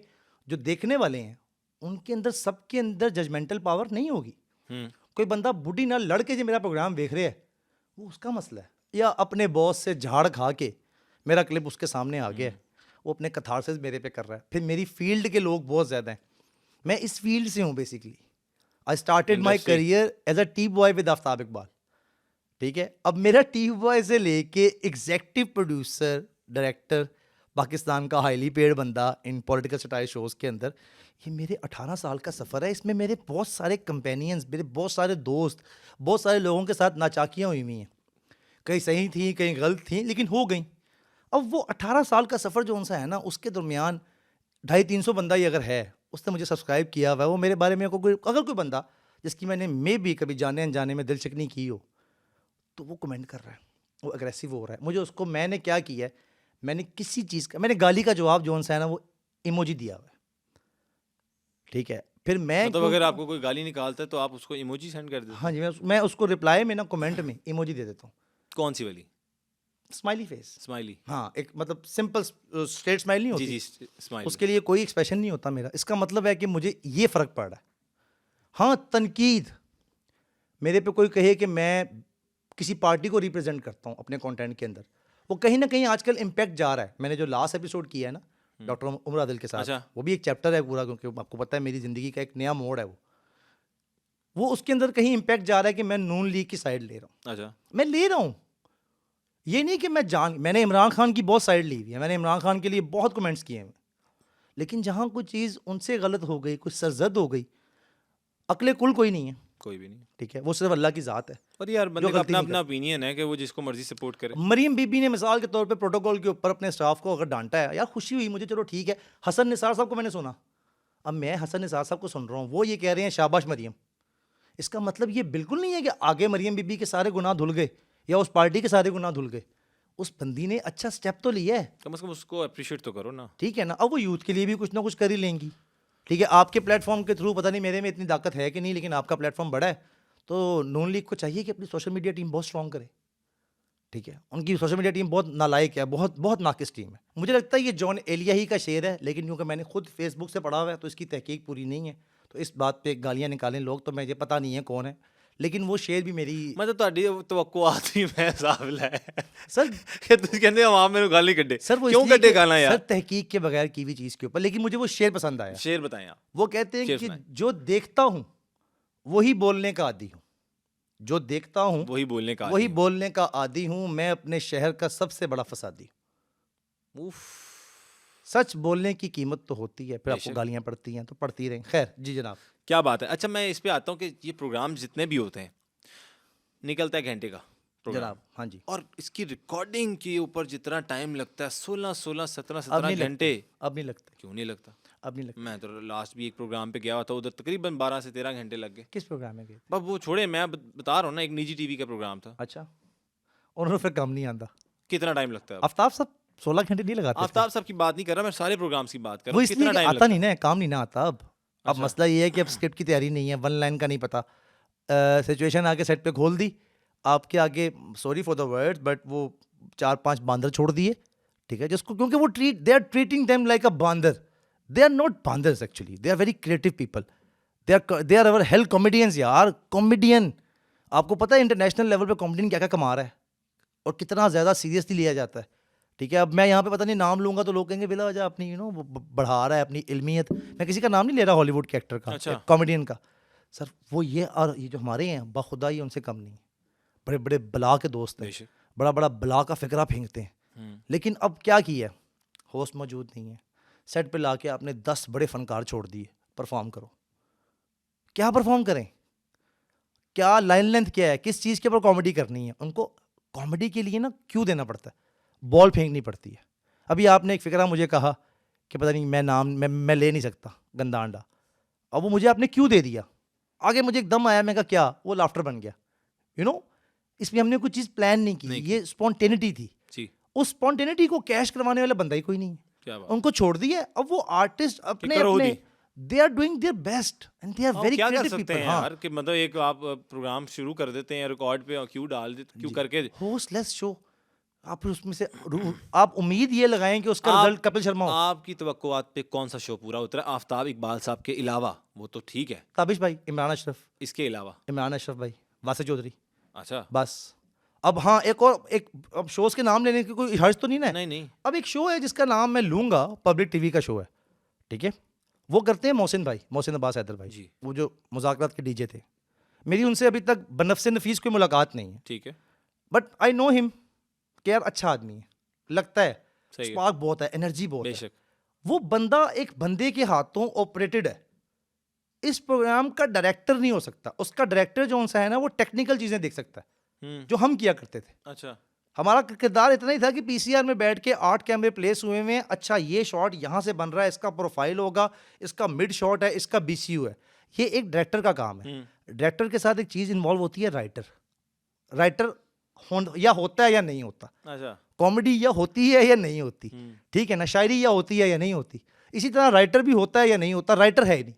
जो देखने वाले हैं उनके अंदर, सबके अंदर जजमेंटल पावर नहीं होगी। कोई बंदा बुढ़ी ना लड़के जो मेरा प्रोग्राम देख रहे हैं वो उसका मसला है, या अपने बॉस से झाड़ खा के मेरा क्लिप उसके सामने आ गया है, वो अपने कथारसिस मेरे पे कर रहा है। फिर मेरी फील्ड के लोग बहुत ज़्यादा हैं, मैं इस फील्ड से हूँ basically. I started my career as a tea boy with Aftab Iqbal, ठीक है। अब मेरा टी बॉय से लेके एग्जेक्टिव प्रोड्यूसर, डायरेक्टर, पाकिस्तान का हाईली पेड बंदा इन पॉलिटिकल सटायर शोज़ के अंदर, ये मेरे 18 साल का सफ़र है। इसमें मेरे बहुत सारे कंपेनियंस, मेरे बहुत सारे दोस्त, बहुत सारे लोगों के साथ नाचाकियाँ हुई हुई हैं, कहीं सही थी कहीं गलत थी, लेकिन हो गई। अब वो 18 साल का सफ़र जो उनसा है ना, उसके दरमियान 250-300 बंदा ही अगर है उसने मुझे सब्सक्राइब किया हुआ है, वो मेरे बारे में अगर कोई बंदा जिसकी मैंने मे भी कभी जाने अनजाने में दिलचकनी की हो, तो वो कमेंट कर रहा है, वो अग्रेसिव हो रहा है मुझे। उसको मैंने क्या किया है, मैंने किसी चीज़ का, मैंने गाली का जवाब जो उनसा है ना वो इमोजी दिया हुआ है, ठीक है। फिर मैं मतलब अगर आपको कोई गाली निकालता है तो आप उसको इमोजी सेंड कर देते हैं? हाँ जी, मैं उसको रिप्लाई में ना कमेंट में इमोजी दे देता हूँ। कौन सी वाली? Smiley face, smiley? हाँ, एक मतलब सिंपल स्ट्रेट स्माइल नहीं होती, जी स्माइली, उसके लिए कोई एक्सप्रेशन नहीं होता मेरा। इसका मतलब है कि मुझे ये फ़र्क पड़ रहा है। हाँ, तनकीद, मेरे पे कोई कहे कि मैं किसी पार्टी को रिप्रेजेंट करता हूँ अपने कंटेंट के अंदर, वो कहीं ना कहीं आजकल इम्पैक्ट जा रहा है। मैंने जो लास्ट एपिसोड किया है ना डॉक्टर उमर आदिल के साथ, अच्छा। वो भी एक चैप्टर है पूरा, क्योंकि आपको पता है मेरी ज़िंदगी का एक नया मोड़ है वो उसके अंदर कहीं इम्पैक्ट जा रहा है कि मैं नून लीग की साइड ले रहा हूँ। अच्छा। मैं ले रहा हूँ, ये नहीं कि मैंने इमरान खान की बहुत साइड ली हुई है, मैंने इमरान खान के लिए बहुत कमेंट्स किए हैं, लेकिन जहाँ कोई चीज़ उनसे गलत हो गई, कुछ सरजद हो गई, अकले कुल कोई नहीं है, कोई भी नहीं, ठीक है, वो सिर्फ अल्लाह की ज़ात है। और यार बंदे का अपना अपना ओपिनियन है कि वो जिसको मर्जी सपोर्ट करे। मरीम बीबी ने मिसाल के तौर पे प्रोटोकॉल के ऊपर अपने स्टाफ को अगर डांटा है, यार खुशी हुई मुझे, चलो ठीक है। हसन निसार साहब को मैंने सुना, अब मैं हसन निसार साहब को सुन रहा हूँ, वो ये कह रहे हैं शाबाश मरियम। इसका मतलब ये बिल्कुल नहीं है कि आगे मरियम बीबी के सारे गुनाह धुल गए या उस पार्टी के सारे गुनाह धुल गए। उस बंदी ने अच्छा स्टेप तो लिया है, कम से कम उसको अप्रिशिएट तो करो ना, ठीक है ना। अब वो यूथ के लिए भी कुछ ना कुछ कर ही लेंगी, ठीक है। आपके प्लेटफॉर्म के थ्रू, पता नहीं मेरे में इतनी ताकत है कि नहीं, लेकिन आपका प्लेटफॉर्म बड़ा है, तो नून लीग को चाहिए कि अपनी सोशल मीडिया टीम बहुत स्ट्रॉन्ग करे, ठीक है। उनकी सोशल मीडिया टीम बहुत नालायक है, बहुत बहुत नाकिस टीम है। मुझे लगता है ये जॉन एलिया ही का शेर है, लेकिन क्योंकि मैंने खुद फेसबुक से पढ़ा हुआ है तो इसकी तहकीक पूरी नहीं है, तो इस बात पे गालियाँ निकालें लोग, तो मुझे पता नहीं है कौन है, लेकिन वो शेर भी मेरी मतलब ਤੁਹਾਡੀ ਤਵੱਕੁਆਤ ਹੀ ਮੈਂ ਹਿਸਾਬ ਲੈ सर ਕਿ ਤੁਸੀਂ ਕਹਿੰਦੇ ਆਵਾਮ ਮੈਨੂੰ ਗੱਲ ਨਹੀਂ ਕੱਢੇ, सर वो क्यों इसलिए ਕੱਢे कि- गाना सर यार? तहकीक के बगैर की भी चीज़ के ऊपर, लेकिन मुझे वो शेर पसंद आया। शेर बताएं आप। वो कहते हैं शेर कि सुनाएं। जो देखता हूँ वही बोलने का आदी हूँ, जो देखता हूँ वही बोलने का वही आदी बोलने का आदी हूँ, मैं अपने शहर का सबसे बड़ा फसादी हूँ। हूं। उफ, सच बोलने की कीमत तो होती है, फिर आपको बेशक। गालियाँ पड़ती हैं तो पड़ती रहें। खैर जी जनाब, क्या बात है। अच्छा मैं इस पे आता हूँ कि ये प्रोग्राम जितने भी होते हैं, निकलता है घंटे का प्रोग्राम, जनाब, हाँ जी। और इसकी रिकॉर्डिंग के ऊपर जितना टाइम लगता है, 16 16 17 अब 17 नहीं घंटे, लगता, अब नहीं लगता, क्यों नहीं लगता? अब नहीं लगता। मैं तो लास्ट भी एक प्रोग्राम पे गया हुआ था, उधर तकरीबन 12 से 13 घंटे लग गए। किस प्रोग्राम में गए? बस वो छोड़े, मैं बता रहा हूँ ना, एक निजी टीवी का प्रोग्राम था। अच्छा, उन्होंने फिर काम नहीं आंदा। कितना टाइम लगता है? आफ्ताब साहब 16 घंटे नहीं लगाते थे। आफ्ताब साहब की बात नहीं कर रहा मैं, सारे प्रोग्राम्स की बात कर रहा वो हूँ। इसलिए कितना कि टाइम आता लगता नहीं ना, काम नहीं ना आता। अब अच्छा। मसला ये है कि अब स्क्रिप्ट की तैयारी नहीं है, वन लाइन का नहीं पता, सिचुएशन आके सेट पे खोल दी, आपके आगे, sorry for the words, but वो 4-5 बांदर छोड़ दिए, ठीक है, जिसको, क्योंकि वो they are treating them like a बांदर। दे आर नॉट बांदर्स actually, they are very creative people, they are our health comedians यार। कॉमेडियन, आपको पता है इंटरनेशनल लेवल पे कॉमेडियन क्या क्या कमा रहा है और कितना ज़्यादा सीरियसली लिया जाता है, ठीक है। अब मैं यहाँ पे पता नहीं नाम लूंगा तो लोग कहेंगे बिला वजह अपनी बढ़ा रहा है अपनी इल्मियत। मैं किसी का नाम नहीं ले रहा हॉलीवुड के एक्टर का, अच्छा। कॉमेडियन का। सर वो ये, और ये जो हमारे हैं बखुदा ही उनसे कम नहीं है, बड़े बड़े बला के दोस्त हैं, बेशक। बड़ा बड़ा बला का फिक्रा फेंकते हैं, लेकिन अब क्या किया, होस्ट मौजूद नहीं है, सेट पे ला के आपने 10 बड़े फनकार छोड़ दिए, परफॉर्म करो। क्या परफॉर्म करें? क्या लाइन लेंथ क्या है, किस चीज़ के ऊपर कॉमेडी करनी है। उनको कॉमेडी के लिए ना क्यों देना पड़ता है, बॉल फेंकनी पड़ती है। अभी आपने एक फिक्रा मुझे कहा कि पता नहीं मैं ले नहीं सकता गंदा अंडा, अब वो मुझे आपने क्यों दे दिया, आगे मुझे एकदम आया, मैं कहा क्या, वो लाफ्टर बन गया। इसमें हमने कोई चीज़ प्लान नहीं की, ये स्पॉन्टेनिटी थी जी, उस स्पॉन्टेनिटी को कैश करवाने वाला बंदा ही कोई नहीं है। क्या बात। उनको छोड़ दिया, अब वो आर्टिस्ट अपने करो अपने खुद ही। They are doing their best and they are very क्या कर क्रिएटिव सकते पीपल। हैं यार कि मतलब एक आप प्रोग्राम शुरू कर देते हैं रिकॉर्ड पे, क्यों डाल देते, क्यों करके होस्टलेस शो, आप उसमें से आप उम्मीद ये लगाएं कि उसका रिजल्ट कपिल शर्मा हो। आपकी तवक्कुआत पे कौन सा शो पूरा उतरा? आफ्ताब इकबाल साहब के अलावा, वो तो ठीक है, ताबिश भाई, इमरान अशरफ, इसके अलावा? इमरान अशरफ भाई, वासिफ चौधरी, अच्छा, बस। अब हाँ, एक अब शोज के नाम लेने की कोई हर्ज तो नहीं ना है। नहीं नहीं, अब एक शो है जिसका नाम मैं लूंगा, पब्लिक टीवी का शो है, ठीक है, वो करते हैं मोहसिन भाई, मोहसिन अब्बास हैदर भाई जी। वो जो मुज़ाकरात के डीजे थे। मेरी उनसे अभी तक बनफ़से नफीस कोई मुलाकात नहीं है, ठीक है, बट आई नो हिम कि यार अच्छा आदमी है, लगता है सही है, स्पार्क बहुत है, एनर्जी बहुत है। बेशक। वो बंदा एक बंदे के हाथों ऑपरेटेड है, इस प्रोग्राम का डायरेक्टर नहीं हो सकता। उसका डायरेक्टर जो सा है ना, वो टेक्निकल चीज़ें देख सकता है जो हम किया करते थे। अच्छा, हमारा किरदार इतना ही था कि पीसीआर में बैठ के 8 कैमरे प्लेस हुए हुए हैं, अच्छा ये शॉट यहाँ से बन रहा है, इसका प्रोफाइल होगा, इसका मिड शॉट है, इसका बीसीयू है। ये एक डायरेक्टर का काम है। डायरेक्टर के साथ एक चीज़ इन्वॉल्व होती है, राइटर या होता है या नहीं होता, अच्छा, कॉमेडी या होती है या नहीं होती, ठीक है ना, शायरी या होती है या नहीं होती। इसी तरह राइटर भी होता है या नहीं होता, राइटर है ही नहीं।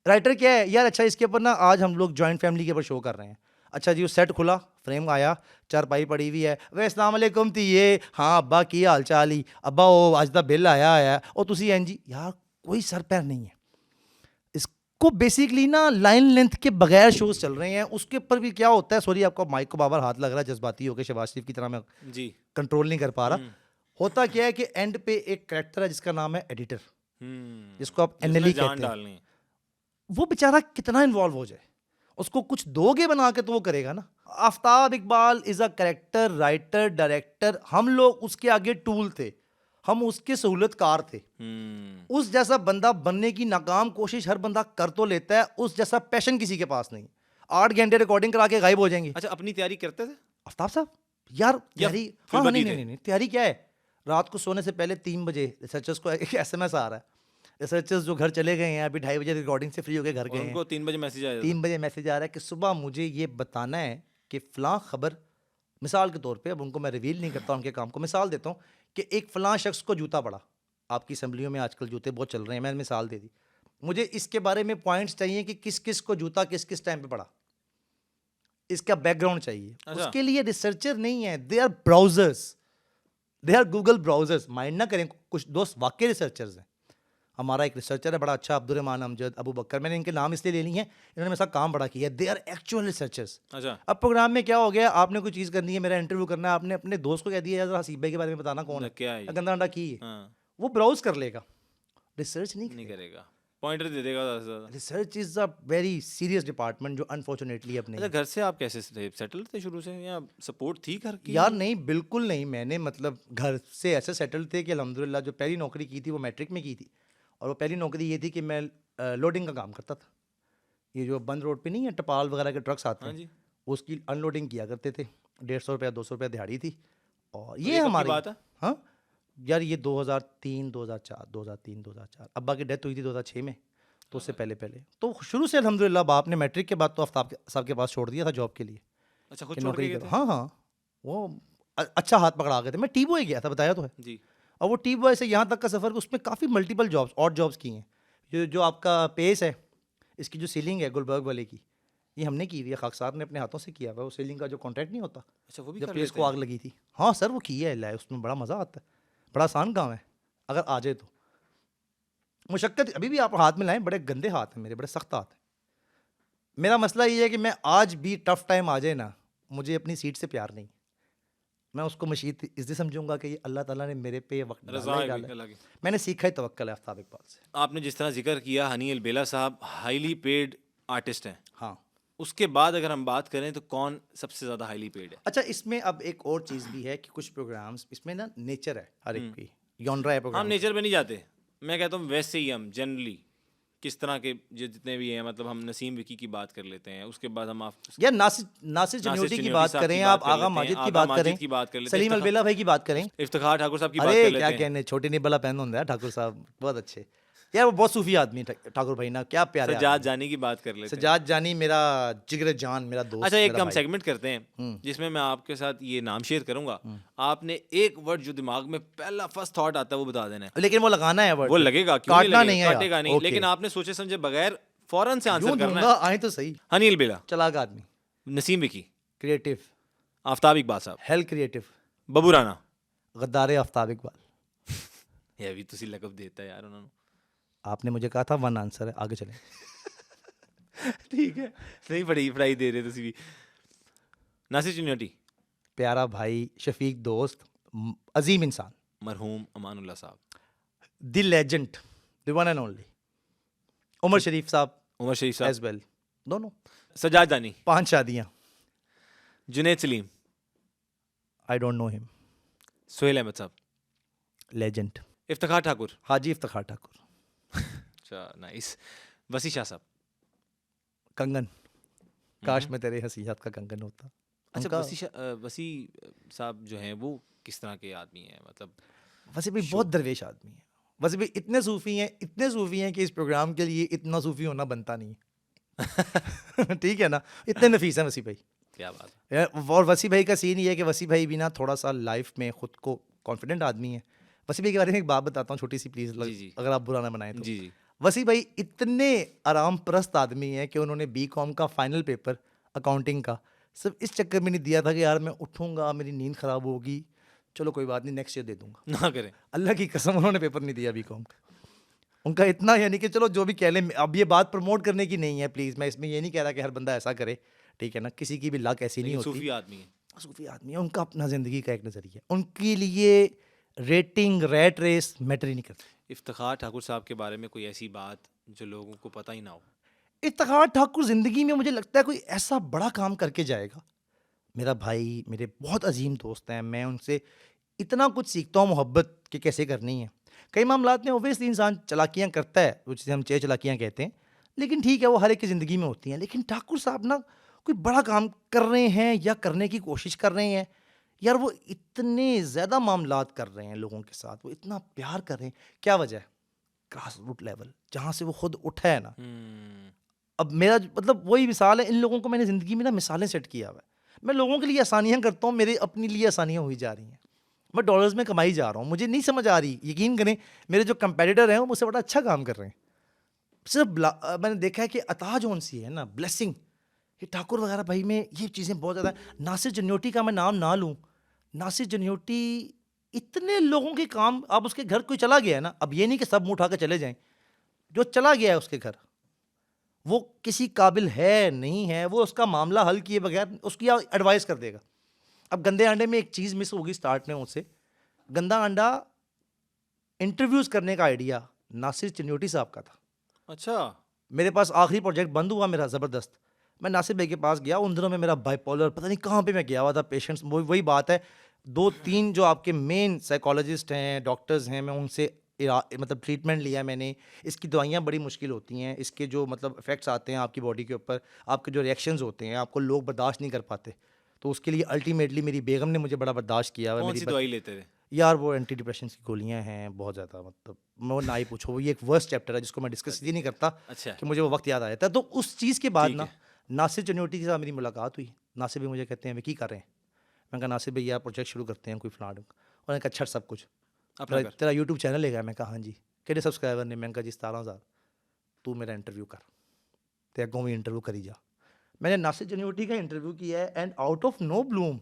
राइटर क्या है यार, अच्छा इसके ऊपर ना आज हम लोग जॉइंट फैमिली के ऊपर शो कर रहे हैं, अच्छा जी वो सेट खुला, फ्रेम आया, चारपाई पड़ी हुई है, वे अस्सलाम वालेकुम थी ये, हाँ अब्बा की हाल चाल ही, अब्बा वो आज दा बिल आया है, और तुसी एन जी, यार कोई सर पैर नहीं है। इसको बेसिकली ना लाइन लेंथ के बगैर शोज चल रहे हैं। उसके ऊपर भी क्या होता है, सॉरी आपका माइक को बार हाथ लग रहा है, जज्बाती होकर शहबाज शरीफ की तरह मैं जी, कंट्रोल नहीं कर पा रहा। होता क्या है कि एंड पे एक कैरेक्टर है जिसका नाम है एडिटर, जिसको आप एनएलई कहते हैं। वो बेचारा कितना इन्वॉल्व हो जाए, उसको कुछ दोगे बना के तो वो करेगा ना। Aftab Iqbal is a character writer director, हम लोग उसके आगे टूल थे, हम उसके सहूलतकार थे। उस जैसा बंदा बनने की नाकाम कोशिश हर बंदा कर तो लेता है, उस जैसा पैशन किसी के पास नहीं। 8 घंटे रिकॉर्डिंग करा के गायब हो जाएंगे। अच्छा, अपनी तैयारी करते थे आफ्ताब साहब? यार तैयारी, हाँ फिर नहीं बदी नहीं नहीं, तैयारी क्या है, रात को सोने से पहले 3 बजे रिसर्चर्स को एक एसएमएस आ रहा है, रिसर्चर्स जो घर चले गए हैं, अभी 2:30 बजे रिकॉर्डिंग से फ्री होकर घर गए हैं, उनको 3 बजे मैसेज आया 3 बजे मैसेज आ रहा है कि सुबह मुझे ये बताना है कि फ़लाँ खबर, मिसाल के तौर पे, अब उनको मैं रिवील नहीं करता उनके काम को, मिसाल देता हूँ कि एक फ़लाँ शख्स को जूता पड़ा, आपकी असम्बलियों में आजकल जूते बहुत चल रहे हैं, मैंने मिसाल दे दी, मुझे इसके बारे में पॉइंट्स चाहिए कि किस किस को जूता किस किस टाइम पे पड़ा, इसका बैकग्राउंड चाहिए। अच्छा। उसके लिए रिसर्चर नहीं है, they are browsers, they are Google browsers. Mind ना करें, कुछ दोस्त वाकई रिसर्चर्स हैं। हमारा एक रिसर्चर है बड़ा अच्छा, अब्दुर्रहमान अमजद, अबू बकर, मैंने इनके नाम इसलिए ले लिए हैं, इन्होंने मेरे साथ काम बड़ा किया है, दे आर एक्चुअल रिसर्चर्स। अच्छा, अब प्रोग्राम में क्या हो गया, आपने कोई चीज़ करनी है, मेरा इंटरव्यू करना है, आपने अपने दोस्त को कह दिया यार हसीब भाई के बारे में बताना कौन है, क्या है ये? गंदा अंडा की है, हाँ, वो ब्राउज कर लेगा, रिसर्च नहीं नहीं करेगा। करेगा, पॉइंटर दे देगा ज़्यादा से ज़्यादा। Research is a very serious department जो अनफॉर्चुनेटली अब नहीं अच्छा, है। घर से आप कैसे थे, सेटल थे शुरू से या सपोर्ट थी घर की? यार नहीं, बिल्कुल नहीं, मैंने मतलब घर से ऐसे सेटल थे कि अल्हम्दुलिल्लाह जो पहली नौकरी की थी वो मैट्रिक में की थी, और वो पहली नौकरी ये थी कि मैं लोडिंग का काम करता था। ये जो बंद रोड पे नहीं है टपाल वगैरह के ट्रक्स आते हाँ हैं, जी, उसकी अनलोडिंग किया करते थे। 150 रुपया 200 रुपया दिहाड़ी थी। और ये ये कब की हमारी बात है? हाँ यार, ये 2003 2004 2003 2004, अब्बा की डेथ हुई थी 2006 में, तो उससे पहले पहले तो शुरू से अल्हम्दुलिल्लाह बाप ने मैट्रिक के बाद तो आफ्ताब साहब के पास छोड़ दिया था जॉब के लिए अच्छा, खुद कि छोड़ के नौकरी गए करो। थे? हाँ हाँ, वो अच्छा हाथ पकड़ा गए थे। मैं टी बॉय गया था, बताया तो है। जी, और वो टी बॉय से यहाँ तक का सफ़र, उसमें काफ़ी मल्टीपल जॉब्स और जॉब्स की हैं। जो आपका पेस है, इसकी जो सीलिंग है गुलबर्ग वाले की, ये हमने की हुई है, खाक साहब ने अपने हाथों से किया हुआ है। वो सीलिंग का जो कॉन्ट्रैक्ट नहीं होता, अच्छा, वो भी जब कर पेस लेते को हैं? आग लगी थी, हाँ सर वो किया है, लाए उसमें बड़ा मज़ा आता है, बड़ा आसान काम है अगर आ जाए तो। मुशक्क़त अभी भी आप हाथ में लाएं, बड़े गंदे हाथ हैं मेरे, बड़े सख्त हाथ हैं। मेरा मसला ये है कि मैं आज भी टफ टाइम आ जाए ना, मुझे अपनी सीट से प्यार नहीं, मैं उसको मशीद इसलिए समझूंगा कि ये अल्लाह ताला ने मेरे पे ये वक्त रज़ा डाला ही है डाला है। अल्लाह की। मैंने सीखा ही तवक्कल है आफ्ताब इकबाल से। आपने जिस तरह जिक्र किया, हनी अलबेला साहब हाईली पेड आर्टिस्ट हैं, हाँ उसके बाद अगर हम बात करें तो कौन सबसे ज़्यादा हाईली पेड है? अच्छा, इसमें अब एक और चीज़ भी है कि कुछ प्रोग्राम्स इसमें ना नेचर है हर एक की, जॉनरा है हम प्रोग्राम। नेचर पे नहीं जाते, मैं कहता हूँ वैसे ही हम जनरली किस तरह के जो जितने भी हैं, मतलब हम नसीम विकी की बात कर लेते हैं, उसके बाद हम आप या नासिर चन्योटी की बात साहब करें, की आप बात कर आगा लेते हैं, माजिद की आगा बात माजिद करें, की बात कर लेते हैं, सलीम अलबेला भाई की बात करें। इफ्तिखार ठाकुर साहब की बात अरे कर क्या लेते हैं, कहने, छोटी निबला पहन होता है ठाकुर साहब, बहुत अच्छे यार, वो बहुत सूफी आदमी है ठाकुर भाई ना, क्या प्यारे सज्जाद आदमी। जानी की बात कर लेते हैं। सज्जाद जानी मेरा जिगर जान, मेरा दोस्त, अच्छा, एक मेरा हम भाई। सेगमेंट करते हैं जिसमें मैं आपके साथ ये नाम शेयर करूंगा, आपने एक वर्ड जो दिमाग में पहला फर्स्ट थॉट आता है वो बता देना है। लेकिन वो लगाना है वर्ड, वो लगेगा, क्यों नहीं काटना लगेगा, नहीं है यार। काटेगा नहीं, ओके, लेकिन आपने सोचे समझे बगैर फौरन से आंसर यूं करना दूंगा, है। आए तो सही। हनील बेला, चलाक आदमी, नसीम विकी, क्रिएटिव, आफ्ताब इकबाल साहब, हेल क्रिएटिव, बबू राना। गद्दारे आफ्ताब इकबाल। ये भी तुसी लकब देता है यार उन्होंने। आपने मुझे कहा था वन आंसर है, आगे चलें। ठीक है, नहीं पढ़ाई दे रहे तुसी भी। नासिर चिन्योटी, प्यारा भाई, शफीक दोस्त, अजीम इंसान, मरहूम Amanullah sahab, the legend, the one and only, Umar Sharif sahab Umar Sharif साहब, एज वेल, दोनों, सज्जाद जानी, 5 शादियां, Junaid Saleem, I don't know him, Sohail Ahmed साहब, लेजेंड, इफ्तिखार ठाकुर, हाजी इफ्तिखार ठाकुर, अच्छा नाइस, वसी शाह साहब। कंगन, काश मैं तेरे हसीयत का कंगन होता। अच्छा, उनका वसी साहब जो हैं वो किस तरह के आदमी हैं, मतलब वसी भाई बहुत दरवेश आदमी है। वसी भाई इतने सूफी हैं कि इस प्रोग्राम के लिए इतना सूफी होना बनता नहीं है। ठीक है ना, इतने नफीस हैं वसी भाई। क्या बात है। और वसी भाई का सीन ये है कि वसी भाई भी ना थोड़ा सा लाइफ में खुद को कॉन्फिडेंट आदमी है। वसी भाई के बारे में एक बात बताता हूँ छोटी सी, प्लीज, जी, जी। अगर आप बुरा ना बनाएं तो। जी जी, वसी भाई इतने आराम परस्त आदमी हैं कि उन्होंने बीकॉम का फाइनल पेपर अकाउंटिंग का सिर्फ इस चक्कर में नहीं दिया था कि यार मैं उठूंगा मेरी नींद खराब होगी, चलो कोई बात नहीं नेक्स्ट ईयर दे दूंगा। ना करें। अल्लाह की कसम उन्होंने पेपर नहीं दिया बीकॉम का। उनका इतना, यानी कि चलो जो भी कह लें, अब ये बात प्रमोट करने की नहीं है प्लीज़, मैं इसमें ये नहीं कह रहा कि हर बंदा ऐसा करे, ठीक है ना, किसी की भी लक ऐसी नहीं लेकिन होती। सूफी आदमी है। सूफी आदमी है, उनका अपना ज़िंदगी का एक नज़रिया, उनके लिए रेटिंग रैट रेस मैटर ही नहीं करती। इफ्तिखार ठाकुर साहब के बारे में कोई ऐसी बात जो लोगों को पता ही ना हो। इफ्तिखार ठाकुर ज़िंदगी में मुझे लगता है कोई ऐसा बड़ा काम करके जाएगा। मेरा भाई, मेरे बहुत अजीम दोस्त हैं, मैं उनसे इतना कुछ सीखता हूँ मोहब्बत कि कैसे करनी है। कई मामलात में ओबियसली इंसान चालाकियाँ करता है, जिसे हम चालाकियाँ कहते हैं, लेकिन ठीक है वो हर एक की ज़िंदगी में होती हैं। लेकिन ठाकुर साहब ना कोई बड़ा काम कर रहे हैं या करने की कोशिश कर रहे हैं यार, वो इतने ज़्यादा मामलात कर रहे हैं लोगों के साथ, वो इतना प्यार कर रहे हैं। क्या वजह है? ग्रास रूट लेवल, जहाँ से वो खुद उठा है ना। अब मेरा मतलब वही मिसाल है, इन लोगों को मैंने ज़िंदगी में ना मिसालें सेट किया हुआ है। मैं लोगों के लिए आसानियाँ करता हूँ, मेरे अपने लिए आसानियाँ हुई जा रही हैं। मैं डॉलर्स में कमाई जा रहा हूँ, मुझे नहीं समझ आ रही, यकीन करें मेरे जो कंपेटिटर हैं वो मुझसे बड़ा अच्छा काम कर रहे हैं। सिर्फ मैंने देखा है कि अता जोन सी है ना, ब्लेसिंग, ये ठाकुर वगैरह भाई में ये चीज़ें बहुत ज़्यादा। नासिर जन्योटी का मैं नाम ना लूँ, नासिर जन्योटी इतने लोगों के काम, अब उसके घर कोई चला गया है ना, अब ये नहीं कि सब मुँह उठा के चले जाएं, जो चला गया है उसके घर वो किसी काबिल है नहीं है, वो उसका मामला हल किए बगैर उसकी एडवाइस कर देगा। अब गंदे अंडे में एक चीज़ मिस होगी स्टार्ट में मुझसे, गंदा अंडा इंटरव्यूज़ करने का आइडिया नासिर चिन्योटी साहब का था। अच्छा, मेरे पास आखिरी प्रोजेक्ट बंद हुआ मेरा ज़बरदस्त, मैं नासिर भाई के पास गया, उन दिनों में मेरा बाइपोलर पता नहीं कहाँ पे मैं गया हुआ था, पेशेंट्स, वही बात है, 2-3 जो आपके मेन साइकोलॉजिस्ट हैं, डॉक्टर्स हैं, मैं उनसे मतलब ट्रीटमेंट लिया मैंने। इसकी दवाइयाँ बड़ी मुश्किल होती हैं, इसके जो मतलब इफ़ेक्ट्स आते हैं आपकी बॉडी के ऊपर, आपके जो रिएक्शंस होते हैं आपको लोग बर्दाश्त नहीं कर पाते, तो उसके लिए अल्टीमेटली मेरी बेगम ने मुझे बड़ा बर्दाश्त किया हुआ है। कौन सी दवाई लेते थे? यार वो एंटी डिप्रेशन की गोलियां हैं बहुत ज़्यादा, मतलब मैं वो ना ही पूछो, ये एक वर्स्ट चैप्टर है जिसको मैं डिस्कस इसलिए नहीं करता अच्छा, कि मुझे वो वक्त याद आ जाता है। तो उस चीज़ के बाद ठीक ना है। नासिर चन्योटी के साथ मेरी मुलाकात हुई। नासिर भी मुझे कहते हैं वे की कर रहे हैं, मैं कहा नासिर भैया प्रोजेक्ट शुरू करते हैं कोई फ्लाट, उन्होंने कहा अच्छा सब कुछ अपना कर। तेरा यूट्यूब चैनल है क्या? मैं कहा हाँ जी। कहते सब्सक्राइबर ने? मैंने कहा जी 17,000, तू मेरा इंटरव्यू कर, तेरा अगों भी इंटरव्यू करी जा। मैंने नासिर चन्योटी का इंटरव्यू किया है and out of no bloom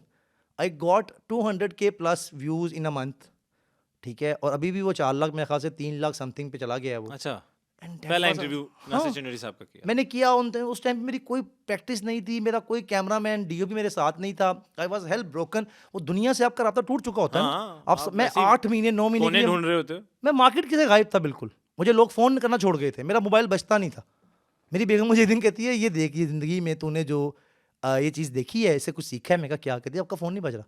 I got 200K plus views in a month, ठीक है, और अभी भी वो 4 लाख मेरे ख्याल से 3 लाख समथिंग पे चला गया है वो। अच्छा, And that पहला was a- इंटरव्यू हाँ, नासिर चिन्योटी साहब का किया। मैंने किया उस टाइम पे मेरी कोई प्रैक्टिस नहीं थी, मेरा कोई कैमरामैन डीओपी मेरे साथ नहीं था, आई वाज हेल्प ब्रोकन। वो दुनिया से आपका रास्ता टूट चुका होता है हाँ, ना। आप मैं ऐसे ही 8 महीने 9 महीने के कोने लिए ढूंढ रहे होते हो। मैं मार्केट से गायब था बिल्कुल, मुझे लोग फ़ोन करना छोड़ गए थे, मेरा मोबाइल बजता नहीं था। मेरी बेगम मुझे एक दिन कहती है ये देख, ये ज़िंदगी में तूने जो ये चीज़ देखी है, इससे कुछ सीखा है? मैं कहा क्या? कहती है आपका फ़ोन नहीं बज रहा।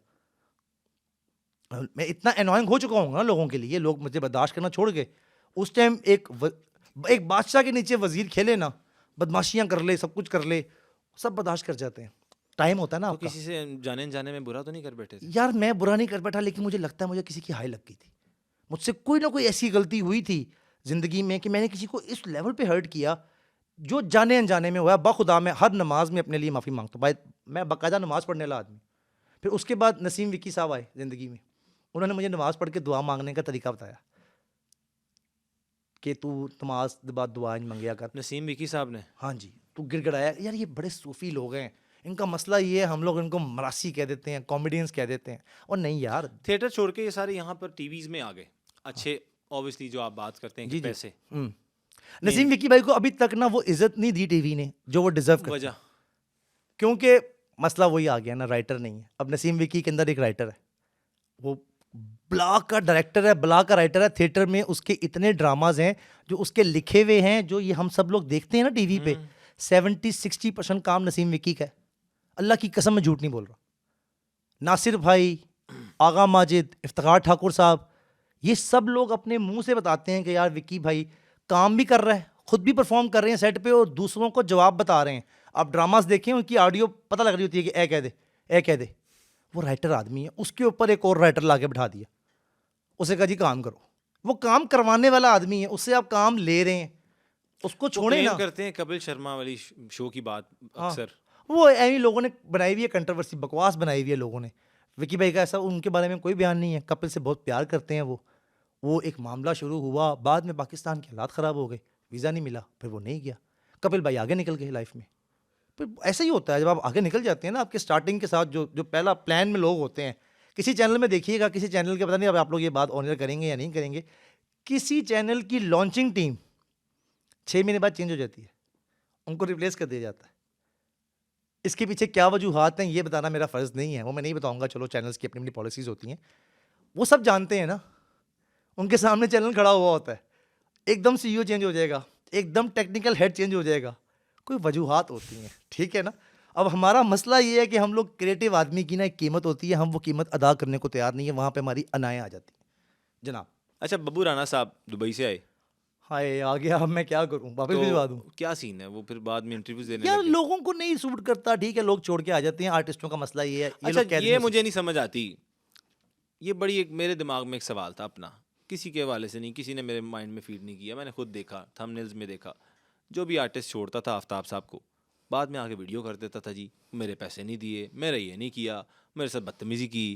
मैं इतना एनॉइंग हो चुका हूँ ना लोगों के लिए, लोग मुझे बर्दाश्त करना छोड़ गए। उस टाइम एक एक बादशाह के नीचे वजीर खेले ना, बदमाशियां कर ले, सब कुछ कर ले, सब बर्दाश्त कर जाते हैं। टाइम होता है ना तो आपका। किसी से जाने अनजाने में बुरा तो नहीं कर बैठे थे? यार मैं बुरा नहीं कर बैठा, लेकिन मुझे लगता है मुझे किसी की हाय लग गई थी। मुझसे कोई ना कोई ऐसी गलती हुई थी जिंदगी में कि मैंने किसी को इस लेवल पे हर्ट किया जो जाने अनजाने में हुआ। बखुदा मैं हर नमाज में अपने लिए माफ़ी मांगता हूँ भाई, मैं बाकायदा नमाज पढ़ने वाला आदमी। फिर उसके बाद नसीम विक्की साहब आए ज़िंदगी में, उन्होंने मुझे नमाज पढ़ के दुआ मांगने का तरीका बताया कि तू नमाज के बाद दुआ नहीं मांगिया कर। नसीम विकी साहब ने? हाँ जी, तू गिड़गिड़ाया। यार ये बड़े सूफी लोग हैं, इनका मसला ये है, हम लोग इनको मरासी कह देते हैं, कॉमेडियंस कह देते हैं। और नहीं यार, थिएटर छोड़ के ये सारे यहाँ पर टीवीज में आ गए। अच्छे ऑब्वियसली जो आप बात करते हैं कि पैसे। नसीम विक्की भाई को अभी तक ना वो इज्जत नहीं दी टीवी ने जो वो डिजर्व करते। वजह? क्योंकि मसला वही आ गया ना, राइटर नहीं है। अब नसीम विक्की के अंदर एक राइटर है, वो ब्लॉक का डायरेक्टर है, ब्लॉक का राइटर है। थिएटर में उसके इतने ड्रामाज हैं जो उसके लिखे हुए हैं, जो ये हम सब लोग देखते हैं ना टीवी पे। 70-60% काम नसीम विक्की का है। अल्लाह की कसम में झूठ नहीं बोल रहा। नासिर भाई, आगा माजिद, इफ्तिखार ठाकुर साहब, ये सब लोग अपने मुंह से बताते हैं कि यार विक्की भाई काम भी कर रहा है, खुद भी परफॉर्म कर रहे हैं सेट पे और दूसरों को जवाब बता रहे हैं। आप ड्रामास देखें, उनकी ऑडियो पता लग रही होती है कि ए कह दे, ए कह दे। वो राइटर आदमी है, उसके ऊपर एक और राइटर लाके बिठा दिया, उसे कहा जी काम करो। वो काम करवाने वाला आदमी है, उससे आप काम ले रहे हैं, उसको छोड़े ना। करते हैं कपिल शर्मा वाली शो की बात अक्सर। वो ऐसे लोगों ने बनाई हुई है कंट्रोवर्सी, बकवास बनाई हुई है लोगों ने। विकी भाई का ऐसा उनके बारे में कोई बयान नहीं है। कपिल से बहुत प्यार करते हैं वो एक मामला शुरू हुआ, बाद में पाकिस्तान के हालात ख़राब हो गए, वीज़ा नहीं मिला, फिर वो नहीं गया। कपिल भाई आगे निकल गए लाइफ में। फिर ऐसा ही होता है, जब आप आगे निकल जाते हैं ना, आपके स्टार्टिंग के साथ जो पहला प्लान में लोग होते हैं। किसी चैनल में देखिएगा, किसी चैनल के, पता नहीं अब आप लोग ये बात ऑनर करेंगे या नहीं करेंगे, किसी चैनल की लॉन्चिंग टीम 6 महीने बाद चेंज हो जाती है, उनको रिप्लेस कर दिया जाता है। इसके पीछे क्या वजूहात हैं ये बताना मेरा फ़र्ज़ नहीं है, वो मैं नहीं बताऊंगा। चलो, चैनल्स की अपनी अपनी पॉलिसीज़ होती हैं, वो सब जानते हैं ना। उनके सामने चैनल खड़ा हुआ होता है, एकदम CEO चेंज हो जाएगा, एकदम टेक्निकल हेड चेंज हो जाएगा, कोई वजूहात होती हैं, ठीक है ना। अब हमारा मसला ये है कि हम लोग क्रिएटिव आदमी की ना एक कीमत होती है, हम वो कीमत अदा करने को तैयार नहीं है, वहाँ पे हमारी अनाएँ आ जाती हैं जनाब। अच्छा, बब्बू राणा साहब दुबई से आए। हाय आ गया, अब मैं क्या करूँ, वापस भिजवा दूँ? क्या सीन है? वो फिर बाद में इंटरव्यूज देने यार लगे। लोगों को नहीं सूट करता, ठीक है, लोग छोड़ के आ जाते हैं। आर्टिस्टों का मसला ये है। अच्छा, ये मुझे नहीं समझ आती। ये बड़ी एक मेरे दिमाग में एक सवाल था अपना, किसी के हवाले से नहीं, किसी ने मेरे माइंड में फीड नहीं किया, मैंने खुद देखा, थंबनेल्स में देखा। जो भी आर्टिस्ट छोड़ता था आफ्ताब साहब को, बाद में आके वीडियो कर देता था, जी मेरे पैसे नहीं दिए, मेरा ये नहीं किया, मेरे साथ बदतमीजी की,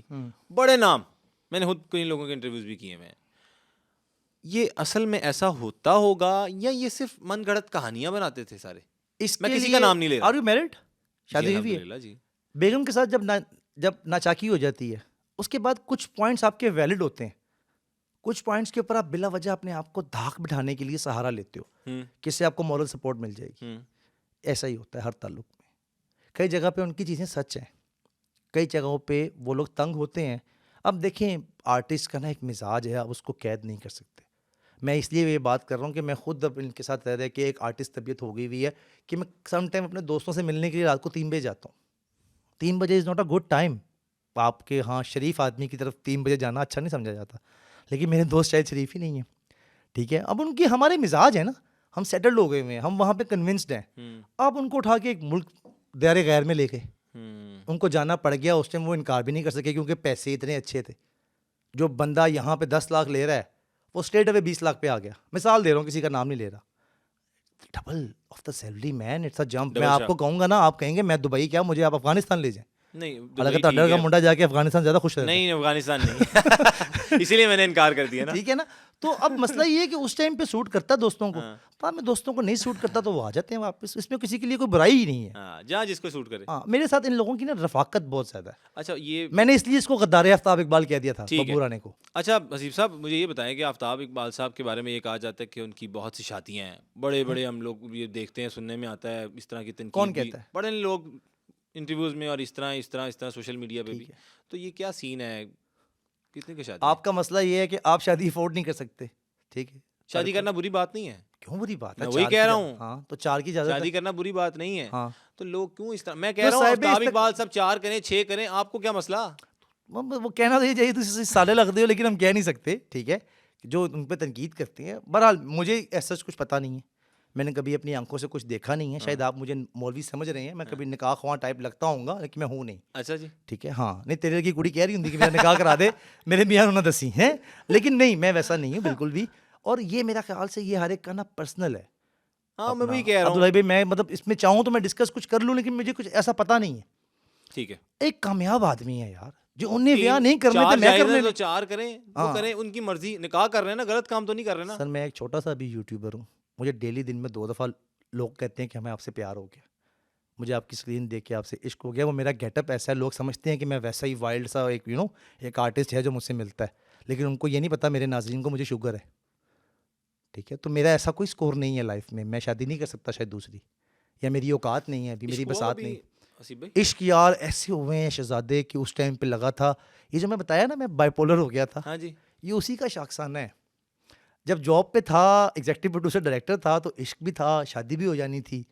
बड़े नाम। मैंने खुद कई लोगों के इंटरव्यूज भी किए हैं। ये असल में ऐसा होता होगा या ये सिर्फ मनगढ़ंत कहानियां बनाते थे सारे? मैं किसी का नाम नहीं ले रहा। Are you married? शादी हुई है? अल्हम्दुलिल्लाह जी। बेगम के साथ जब नाचाकी हो जाती है, उसके बाद कुछ पॉइंट्स आपके वैलिड होते हैं, कुछ पॉइंट्स के ऊपर आप बिला वजह अपने आप को धाक बिठाने के लिए सहारा लेते हो, किससे आपको मॉरल सपोर्ट मिल जाएगी। ऐसा ही होता है हर ताल्लुक में। कई जगह पे उनकी चीज़ें सच हैं, कई जगहों पे वो लोग तंग होते हैं। अब देखें, आर्टिस्ट का ना एक मिजाज है, आप उसको कैद नहीं कर सकते। मैं इसलिए ये बात कर रहा हूँ कि मैं खुद अब इनके साथ रह रहे कि एक आर्टिस्ट तबीयत हो गई हुई है कि मैं सम टाइम अपने दोस्तों से मिलने के लिए रात को 3 बजे जाता हूँ। 3 बजे is not a good time. आपके हाँ शरीफ आदमी की तरफ 3 बजे जाना अच्छा नहीं समझा जाता, लेकिन मेरे दोस्त शायद शरीफ ही नहीं है, ठीक है। अब उनकी हमारे मिजाज है ना, हम सेटल्ड हो गए हुए हैं, हम वहाँ पे कन्विंस्ड हैं। अब उनको उठा के एक मुल्क दायरे गैर में लेके उनको जाना पड़ गया। उस टाइम वो इनकार भी नहीं कर सके क्योंकि पैसे इतने अच्छे थे। जो बंदा यहाँ पे 10 लाख ले रहा है, वो स्ट्रेट अवे 20 लाख पे आ गया। मिसाल दे रहा हूँ, किसी का नाम नहीं ले रहा। Double of the salary man, it's a jump. मैं आपको कहूँगा ना, आप कहेंगे मैं दुबई क्या, मुझे आप अफगानिस्तान ले जाएं। नहीं, हालांकि तड्डर का मुंडा जाके अफगानिस्तान ज़्यादा खुश रहता है। नहीं, अफगानिस्तान नहीं। इसीलिए मैंने इनकार कर दिया ना। ठीक है ना। तो अब मसला ये है कि उस टाइम पे सूट करता है दोस्तों को, बाद में दोस्तों को नहीं सूट करता तो वो आ जाते हैं वापस। इसमें किसी के लिए कोई बुराई ही नहीं है। जहाँ जिसको सूट करे। हाँ, मेरे साथ इन लोगों की ना रफाकत बहुत ज़्यादा है। अच्छा, ये मैंने इसलिए इसको गद्दार आफ्ताब इकबाल कह दिया था बब्बू राणे को। अच्छा हसीब साहब, मुझे ये बताएं कि आफ्ताब इकबाल साहब के बारे में ये कहा जाता है कि उनकी बहुत सी शादियाँ हैं, बड़े बड़े, हम लोग ये देखते हैं, सुनने में आता है इस तरह की तनकीद। कौन कहता है? बड़े लोग इंटरव्यूज में और इस तरह सोशल मीडिया पे भी। तो ये क्या सीन है, कितने की शादी? आपका मसला ये है कि आप शादी अफोर्ड नहीं कर सकते, ठीक है। शादी करना बुरी बात नहीं है। क्यों बुरी बात है? मैं वही कह रहा हूँ। हाँ, तो 4 की इजाजत शादी करना बुरी बात नहीं है। हाँ, तो लोग क्यों इस तरह, मैं कह रहा हूँ आफ्ताब इकबाल सब 4 करें 6 करें, आपको क्या मसला? वो कहना तो ये चाहिए, तो साले लगते हो, लेकिन हम कह नहीं सकते, ठीक है। जो उन पे तनकीद करते हैं। बहरहाल मुझे ऐसा कुछ पता नहीं है, मैंने कभी अपनी आंखों से कुछ देखा नहीं है। शायद आप मुझे मौलवी समझ रहे हैं, मैं कभी निकाह ख्वां टाइप लगता हूँगा, लेकिन मैं हूँ नहीं। अच्छा जी। ठीक है, हाँ, नहीं तेरे की कुड़ी कह रही होंगी कि मेरा निकाह करा दे, मेरे मियाँ उन्होंने दसी हैं, लेकिन नहीं, मैं वैसा नहीं हूँ बिल्कुल भी। और ये मेरा ख्याल से ये हर एक का ना पर्सनल है। हाँ, मैं अपना वही कह रहा हूँ। अब्दुल्ला भाई, मैं मतलब इसमें चाहूँ तो मैं डिस्कस कुछ कर लूँ, लेकिन मुझे कुछ ऐसा पता नहीं है। ठीक है। एक कामयाब आदमी है यार, जो उन्हें ब्याह 3 नहीं करने थे, 4 मैं जायज़ करने हैं तो नहीं। 4 करें, वो हाँ। करें, उनकी मर्ज़ी। निकाह कर रहे हैं ना, गलत काम तो नहीं कर रहे ना। सर मैं एक छोटा सा अभी यूट्यूबर हूँ, मुझे डेली दिन में 2 दफ़ा लोग कहते हैं कि हमें आपसे प्यार हो गया, मुझे आपकी स्क्रीन देख के आपसे इश्क हो गया। वो मेरा गेटअप ऐसा है, लोग समझते हैं कि मैं वैसा ही वाइल्ड सा एक एक आर्टिस्ट है जो मुझसे मिलता है, लेकिन उनको ये नहीं पता मेरे नाज़रीन को मुझे शुगर है। ठीक है, तो मेरा ऐसा कोई स्कोर नहीं है लाइफ में, मैं शादी नहीं कर सकता शायद दूसरी, या मेरी औकात नहीं है अभी, मेरी इश्क हुआ बसात कभी नहीं। हसीब भाई? इश्क यार ऐसे हुए हैं शहजादे कि उस टाइम पे लगा था, ये जो मैं बताया ना मैं बाइपोलर हो गया था, हाँ जी। ये उसी का शाखसाना है। जब जॉब पे था, एग्जीक्यूटिव प्रोड्यूसर डायरेक्टर था, तो इश्क भी था, शादी भी हो जानी थी।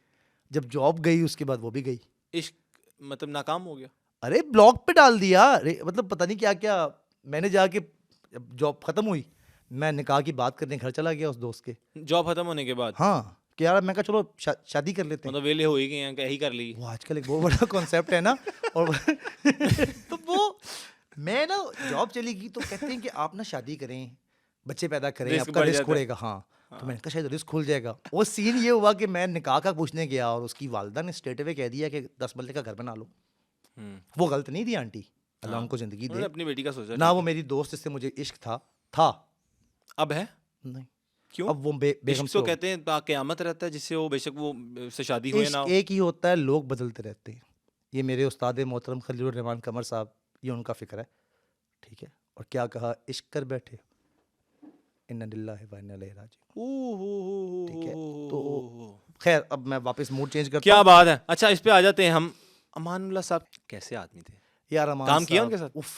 जब जॉब गई उसके बाद वो भी गई। इश्क मतलब नाकाम हो गया? अरे ब्लॉग पे डाल दिया, अरे मतलब पता नहीं क्या क्या। मैंने जाके जब जॉब खत्म हुई, मैं निकाह की बात करने घर चला गया उस दोस्त के। जॉब खत्म होने के बाद? हाँ, कि यार मैं कहा चलो शादी कर लेते हैं। मतलब वेले हो ही गए हैं, क्या ही कर ली? वो आजकल एक बहुत बड़ा कॉन्सेप्ट है ना। और तो वो मैं ना जॉब चली गई, तो कहते हैं कि आप ना शादी करें, बच्चे पैदा करें, रिस्क आपका बढ़ रिस्क जाता है। बढ़ेगा। हाँ, तो मैंने कहा शायद रिस्क खुल जाएगा। वो सीन ये हुआ कि मैं निकाह का पूछने गया और उसकी वालदा ने स्ट्रेट अवे कह दिया कि 10 मरले का घर बना लो। हम्म। वो गलत नहीं थी आंटी, अल्लाह हाँ, उनको जिंदगी उन्होंने दे। अपनी बेटी का सोचा। ना ठीक वो है। मेरी दोस्त जिससे मुझे इश्क था अब है? नहीं। क्यों? अब वो बेगम इश्क से तो हो कहते हैं क़यामत रहता है, जिससे वो बेशक वो से शादी हो या ना इश्क हो। एक ही होता है, लोग बदलते रहते हैं। ये मेरे उस्ताद मोहतरम खलीलुर रहमान कमर साहब, ये उनका फ़िक्र है। ठीक है, और क्या कहा, इश्क कर बैठे, इन्ना लिल्लाहि व इन्ना इलैहि राजिऊन। ओह ठीक है, तो हो। खैर अब मैं वापस मूड चेंज करता क्या हूँ। बात है। अच्छा, इस पे आ जाते हैं हम। अमानुल्लाह साहब कैसे आदमी थे? यार अमान काम किया साहब, उनके साथ? उफ,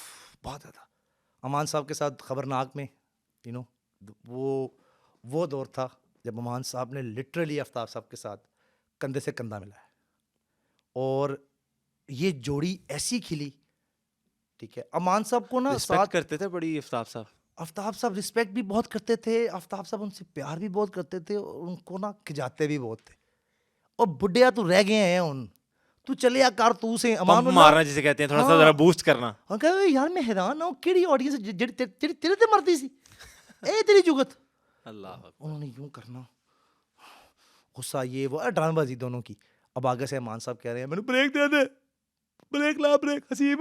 बहुत ज़्यादा। अमान साहब के साथ खबरनाक में यू नो वो दौर था जब अमान साहब ने लिटरली आफ्ताब साहब के साथ कंधे से कंधा मिलाया, और ये जोड़ी ऐसी खिली। ठीक है, अमान साहब को ना रिस्पेक्ट साथ करते थे बड़ी आफ्ताब साहब? आफ्ताब साहब रिस्पेक्ट भी बहुत करते थे, आफ्ताब साहब उनसे प्यार भी बहुत करते थे, और उनको ना खिजाते भी बहुत थे। और बुढ़िया तू रह गए हैं उन, तू चले या कारतूस है पंप अमानुल्लाह। मारना जिसे कहते हैं, थोड़ा सा हाँ। जरा बूस्ट करना। और कहा यार मैं हैरान हूँ केड़ी ऑडियंस जेड़ी तेरे ते मरती सी, ए तेरी जुगत। अल्लाह अकबर। उन्होंने यूं करना, गुस्सा ये वो, ड्रामेबाजी दोनों की। अब आगे से अमान साहब कह रहे हैं मैंने ब्रेक दे दे, ब्रेक ला, ब्रेक हसीब,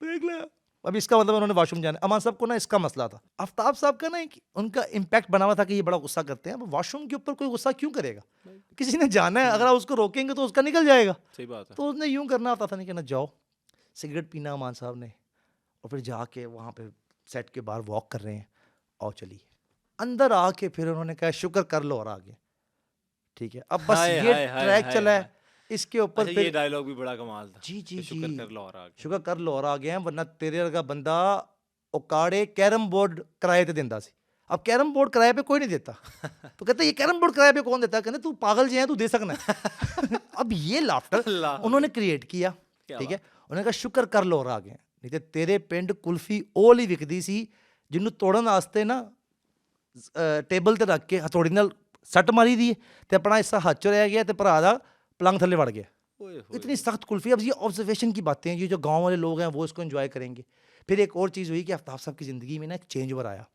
ब्रेक ला। अब इसका मतलब उन्होंने वॉशरूम जाना। अमान साहब को ना इसका मसला था। आफ्ताब साहब का ना एक उनका इम्पैक्ट बना हुआ था कि ये बड़ा गुस्सा करते हैं। अब वॉशरूम के ऊपर कोई गुस्सा क्यों करेगा, किसी ने जाना है, अगर आप उसको रोकेंगे तो उसका निकल जाएगा। सही बात है। तो उसने यूं करना आता था, नहीं कहना जाओ, सिगरेट पीना अमान साहब ने, और फिर जाके वहाँ पे सेट के बाहर वॉक कर रहे हैं, और चलिए अंदर आके फिर उन्होंने कहा शुक्र कर लो और आगे। ठीक है, अब बस हाय, ये हाय, हाय, ट्रैक हाय, चला है, हाय। इसके ऊपर अच्छा, ये फिर डायलॉग भी बड़ा कमाल था जी जी कि शुक्र जी कर लो और आगे। शुक्र कर लो और आ गए हैं, वरना तेरे वर्गा बंदा उकाड़े कैरम बोर्ड किराए ते देंदा सी। अब कैरम बोर्ड किराए पे कोई नहीं देता। तो कहते ये कैरम बोर्ड किराए पे कौन देता है, कहते तू पागल जे है, तू दे सकना है। अब ये लाफ्टर अल्लाह उन्होंने क्रिएट किया। क्या ठीक है, उन्होंने कहा शुक्र कर लो और आ गए, नहीं तो तेरे पिंड कुल्फी ओल ही विकदी सी, जिन्हों तोड़न वास्ते ना टेबल ते रख के हथौड़ी नाल सट मारी दी ते अपना हिस्सा हथ च रह गया ते भरा दा पलंग थल्ले वड़ गया। ओए होए। इतनी सख्त कुल्फी। अब ये ऑब्जर्वेशन की बातें हैं, ये जो गांव वाले लोग हैं वो इसको एंजॉय करेंगे। फिर एक और चीज़ हुई कि आफ्ताब साहब की ज़िंदगी में ना एक चेंज ओवर आया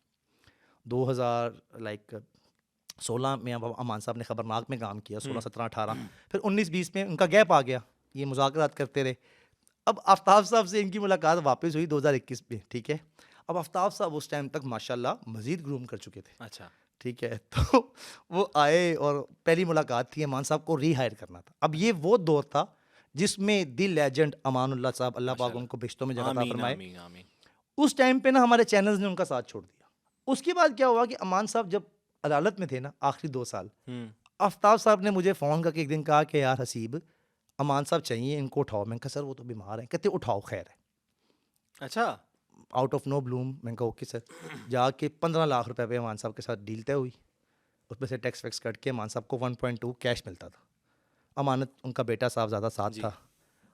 2016 में। अब अमान साहब ने खबरनाक में काम किया 16, 17, 18, फिर 19, 20 में उनका गैप आ गया, ये मुज़ाकरात करते रहे। अब आफ्ताब साहब से इनकी मुलाकात वापस हुई 2021 में। ठीक है, अब आफ्ताब साहब उस टाइम तक माशाल्लाह मज़ीद ग्रूम कर चुके थे। अच्छा। ठीक है, तो वो आए और पहली मुलाकात थी, अमान साहब को रीहायर करना था। अब ये वो दौर था जिसमें दी लेजेंड अमानुल्लाह साहब, अल्लाह पाक माशाल्लाह। उनको बिश्तों में जगह अता आमीन फरमाए, आमीन आमीन। उस टाइम पे ना हमारे चैनल्स ने उनका साथ छोड़ दिया। उसके बाद क्या हुआ कि अमान साहब जब अदालत में थे ना आखिरी 2 साल, आफ्ताब साहब ने मुझे फ़ोन करके एक दिन कहा कि यार हसीब अमान साहब चाहिए, इनको उठाओ। मैंने कहा सर वो तो बीमार हैं। कहते उठाओ, खैर है। अच्छा। आउट ऑफ नो ब्लूम मैंने कहा ओके सर। जाके 15 लाख रुपए पे अमान साहब के साथ डील तय हुई, उसमें से टैक्स वैक्स कट के अमान साहब को 1.2 कैश मिलता था। अमानत उनका बेटा साहब ज़्यादा साथ जी। था।